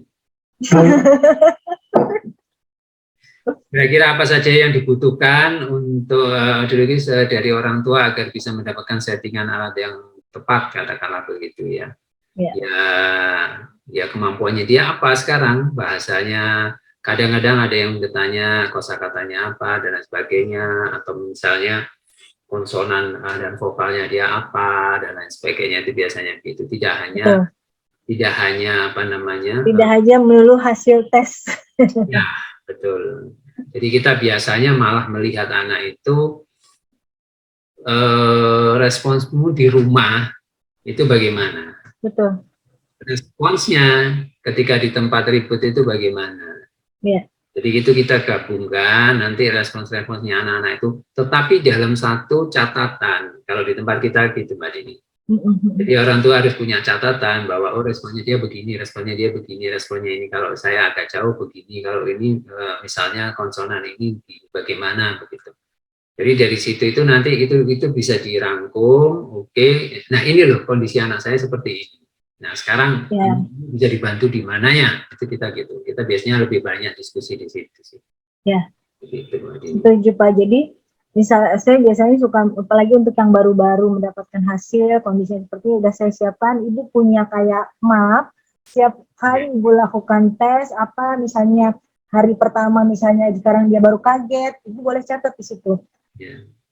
Kira-kira apa saja yang dibutuhkan untuk audiologis dari orang tua agar bisa mendapatkan settingan alat yang tepat, katakanlah begitu ya. Ya kemampuannya dia apa sekarang, bahasanya, kadang-kadang ada yang bertanya kosakatanya apa dan lain sebagainya, atau misalnya konsonan dan vokalnya dia apa dan lain sebagainya, itu biasanya gitu. Tidak hanya apa namanya, tidak hanya melulu hasil tes. Ya betul. Jadi kita biasanya malah melihat anak itu responsmu di rumah itu bagaimana. Betul. Responsnya ketika di tempat ribut itu bagaimana. Yeah. Jadi itu kita gabungkan nanti respons-responsnya anak-anak itu, tetapi dalam satu catatan. Kalau di tempat kita gitu Mbak Dini. Jadi orang tua harus punya catatan bahwa responnya dia begini, responnya dia begini, responnya ini kalau saya agak jauh begini, kalau ini misalnya konsonan ini bagaimana begitu. Jadi dari situ itu nanti itu bisa dirangkum. Oke. Nah ini loh kondisi anak saya seperti ini. Nah sekarang bisa dibantu di mananya, itu kita gitu. Kita biasanya lebih banyak diskusi di situ sih. Ya. Setuju Pak. Jadi misal saya biasanya suka, apalagi untuk yang baru-baru mendapatkan hasil kondisi seperti ini, udah saya siapkan. Ibu punya kayak map, setiap kali Ibu lakukan tes apa, misalnya hari pertama misalnya sekarang dia baru kaget, Ibu boleh catat di situ.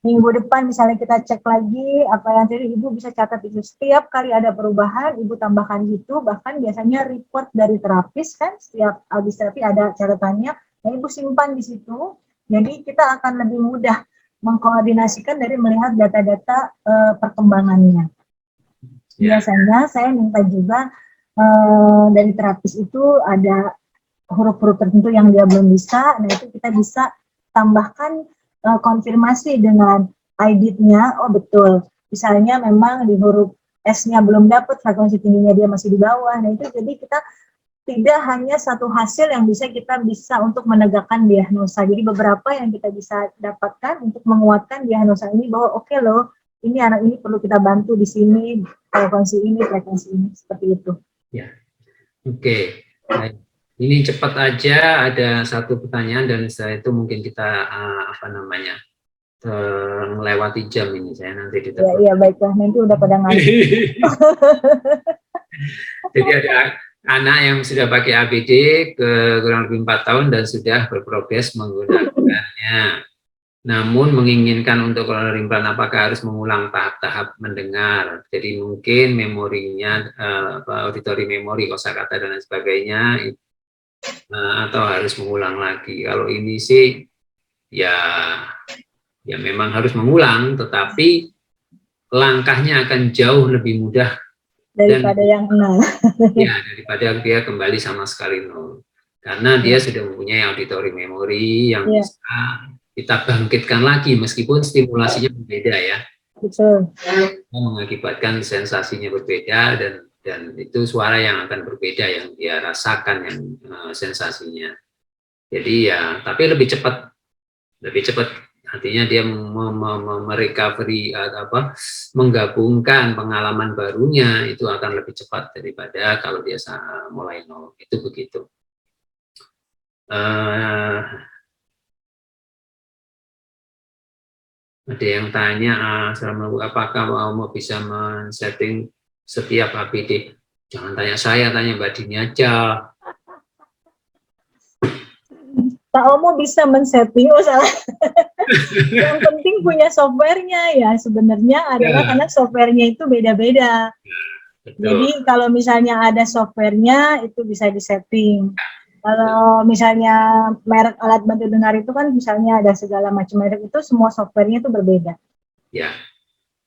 minggu depan misalnya kita cek lagi apa yang tadi Ibu bisa catat itu. Setiap kali ada perubahan, Ibu tambahkan gitu, bahkan biasanya report dari terapis kan, setiap habis terapi ada catatannya, nah Ibu simpan di situ, jadi kita akan lebih mudah mengkoordinasikan dari melihat data-data perkembangannya. Biasanya saya minta juga dari terapis itu ada huruf-huruf tertentu yang dia belum bisa, nah itu kita bisa tambahkan konfirmasi dengan ID-nya, oh betul, misalnya memang di huruf S-nya belum dapat, frekuensi tingginya dia masih di bawah, nah itu jadi kita tidak hanya satu hasil yang kita bisa untuk menegakkan diagnosa, jadi beberapa yang kita bisa dapatkan untuk menguatkan diagnosa ini bahwa oke loh, ini anak ini perlu kita bantu di sini, frekuensi ini, seperti itu. Ya, oke. Baik. Ini cepat aja, ada satu pertanyaan dan setelah itu mungkin kita melewati jam ini, saya nanti ditelepon. Iya, baiklah, nanti udah pada ngantuk. Jadi ada anak yang sudah pakai ABD ke kurang lebih 4 tahun dan sudah berprogres menggunakannya. Namun menginginkan untuk coloring implant, apakah harus mengulang tahap-tahap mendengar? Jadi mungkin memorinya, auditory memory, kosakata dan lain sebagainya, atau harus mengulang lagi. Kalau ini sih ya memang harus mengulang, tetapi langkahnya akan jauh lebih mudah daripada yang nol. Ya, daripada dia kembali sama sekali nol. Karena dia sudah mempunyai auditory memory yang bisa kita bangkitkan lagi meskipun stimulasinya berbeda ya. Betul. Mengakibatkan sensasinya berbeda dan itu suara yang akan berbeda yang dia rasakan yang sensasinya. Jadi ya, tapi lebih cepat artinya dia merecovery menggabungkan pengalaman barunya itu akan lebih cepat daripada kalau dia mulai nol, itu begitu. Ada yang tanya, apakah mau bisa men-setting setiap APD? Jangan tanya saya, tanya Mbak Dini aja. Pak Omo bisa men-setting, salah. Yang penting punya softwarenya ya, sebenarnya adalah karena softwarenya itu beda-beda. Jadi kalau misalnya ada softwarenya itu bisa disetting. Kalau misalnya merek alat bantu dengar itu kan misalnya ada segala macam merek, itu semua softwarenya itu berbeda. Ya,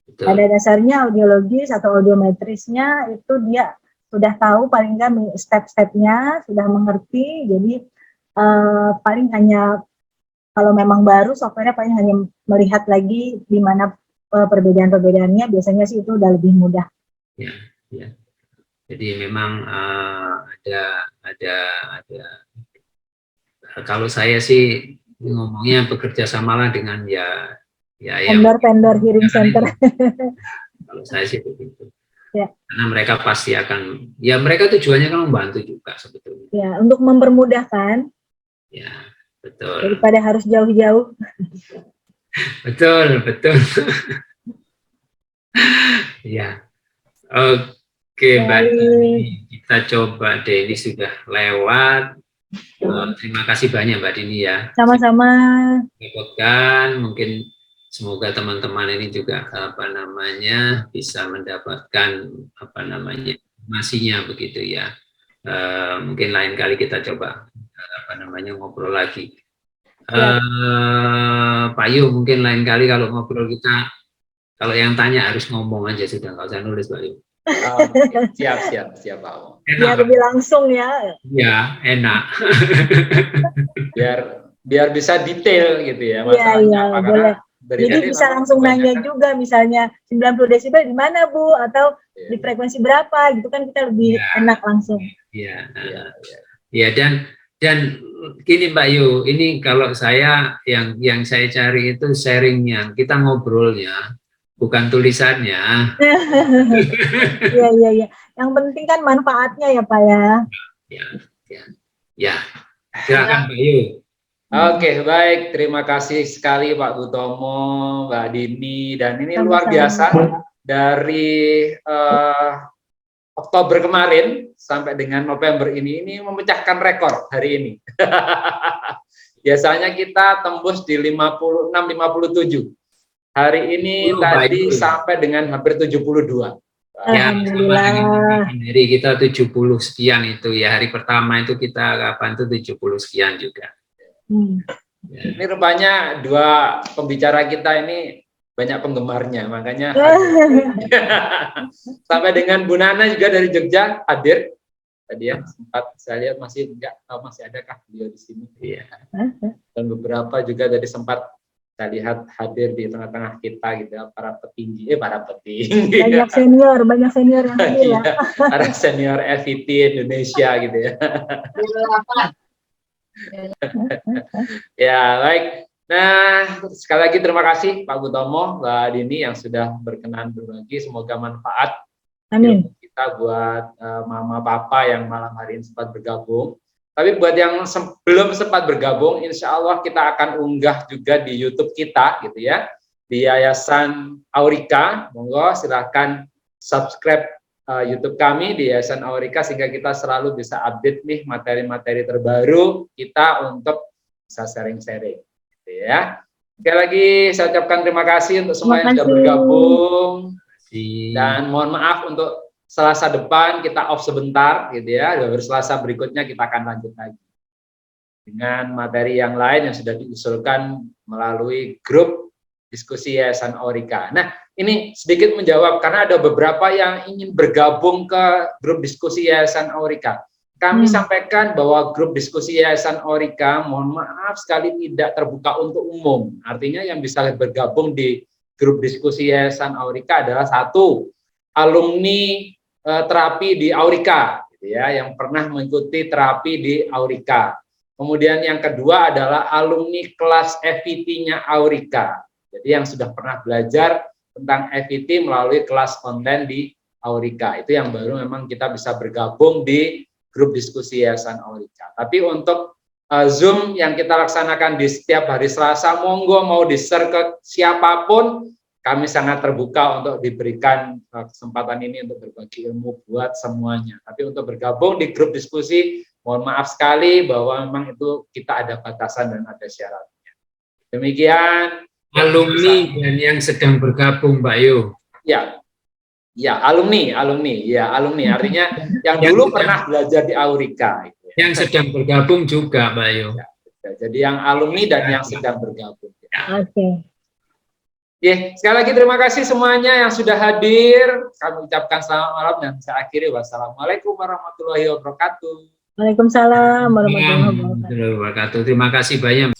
betul. Pada dasarnya audiologis atau audiometrisnya itu dia sudah tahu paling nggak step-stepnya, sudah mengerti, jadi paling hanya kalau memang baru softwarenya paling hanya melihat lagi di mana perbedaan-perbedaannya, biasanya sih itu udah lebih mudah. Ya. Jadi memang ada kalau saya sih ngomongnya bekerja samalah dengan vendor hearing center. Kalau saya sih begitu. Ya. Karena mereka pasti akan, ya mereka tujuannya kan membantu juga sebetulnya. Ya, untuk mempermudahkan. Ya, betul. Daripada harus jauh-jauh. Betul. Ya. Oke, Mbak Dini, kita coba deh, ini sudah lewat. Terima kasih banyak Mbak Dini ya. Sama-sama. Mungkin semoga teman-teman ini juga bisa mendapatkan informasinya begitu ya. Mungkin lain kali kita coba ngobrol lagi. Pak Yu, mungkin lain kali kalau ngobrol kita, kalau yang tanya harus ngomong aja sudah, nggak usah nulis Pak Yu. Siap Pak Omo. Biar lebih langsung ya. Ya, enak. biar bisa detail gitu ya masalahnya. Iya, boleh. Jadi bisa langsung nanya juga, misalnya 90 desibel di mana Bu, atau di frekuensi berapa, gitu kan kita lebih enak langsung. Iya, dan gini Mbak Yu, ini kalau saya yang saya cari itu sharingnya, kita ngobrolnya, bukan tulisannya. Iya. Yang penting kan manfaatnya ya Pak ya. Ya. Silakan Mbak Yu. Oke, baik. Terima kasih sekali Pak Hutomo, Mbak Dini, dan ini luar biasa dari Oktober kemarin sampai dengan November ini memecahkan rekor hari ini. Biasanya kita tembus di 56-57. Hari ini tadi sampai dengan hampir 72. Ya, Alhamdulillah. dari kita 70 sekian itu ya, hari pertama itu kita kapan tuh 70 sekian juga. Ya. Ini rupanya dua pembicara kita ini banyak penggemarnya, makanya sampai dengan Bu Nana juga dari Jogja hadir tadi ya, sempat saya lihat masih adakah beliau di sini? Iya. Dan beberapa juga tadi sempat saya lihat hadir di tengah-tengah kita gitu ya, para petinggi. Banyak senior yang hadir ya. Para senior FIT Indonesia gitu ya. Ya, baik. Nah, sekali lagi terima kasih Pak Hutomo, Mbak Dini yang sudah berkenan berbagi. Semoga manfaat. Amin. Kita buat mama papa yang malam hari ini sempat bergabung. Tapi buat yang belum sempat bergabung, insya Allah kita akan unggah juga di YouTube kita, gitu ya, di Yayasan Aurika. Monggo silahkan subscribe YouTube kami di Yayasan Aurika sehingga kita selalu bisa update nih materi-materi terbaru kita untuk bisa sharing-sharing, gitu ya. Sekali lagi saya ucapkan terima kasih untuk semua yang sudah bergabung dan mohon maaf untuk Selasa depan kita off sebentar gitu ya, baru Selasa berikutnya kita akan lanjut lagi dengan materi yang lain yang sudah diusulkan melalui grup diskusi Yayasan Aurika. Nah, ini sedikit menjawab karena ada beberapa yang ingin bergabung ke grup diskusi Yayasan Aurika. Kami sampaikan bahwa grup diskusi Yayasan Aurika, mohon maaf sekali tidak terbuka untuk umum. Artinya yang bisa bergabung di grup diskusi Yayasan Aurika adalah satu, alumni terapi di Aurika, gitu ya, yang pernah mengikuti terapi di Aurika. Kemudian yang kedua adalah alumni kelas FIT-nya Aurika. Jadi yang sudah pernah belajar tentang FIT melalui kelas online di Aurika. Itu yang baru memang kita bisa bergabung di grup diskusi Yayasan Aurika. Tapi untuk Zoom yang kita laksanakan di setiap hari Selasa, monggo mau di-share ke siapapun, kami sangat terbuka untuk diberikan kesempatan ini untuk berbagi ilmu buat semuanya. Tapi untuk bergabung di grup diskusi, mohon maaf sekali bahwa memang itu kita ada batasan dan ada syaratnya. Demikian. Alumni dan yang sedang bergabung, Mbak Yu. Ya, alumni. Artinya yang dulu pernah belajar di Aurika. Yang sedang bergabung juga, Mbak Yu. Ya, jadi yang alumni dan yang sedang bergabung. Oke. Ya, sekali lagi terima kasih semuanya yang sudah hadir. Kami ucapkan selamat malam dan saya akhiri wassalamualaikum warahmatullahi wabarakatuh. Waalaikumsalam warahmatullahi wabarakatuh. Terima kasih banyak.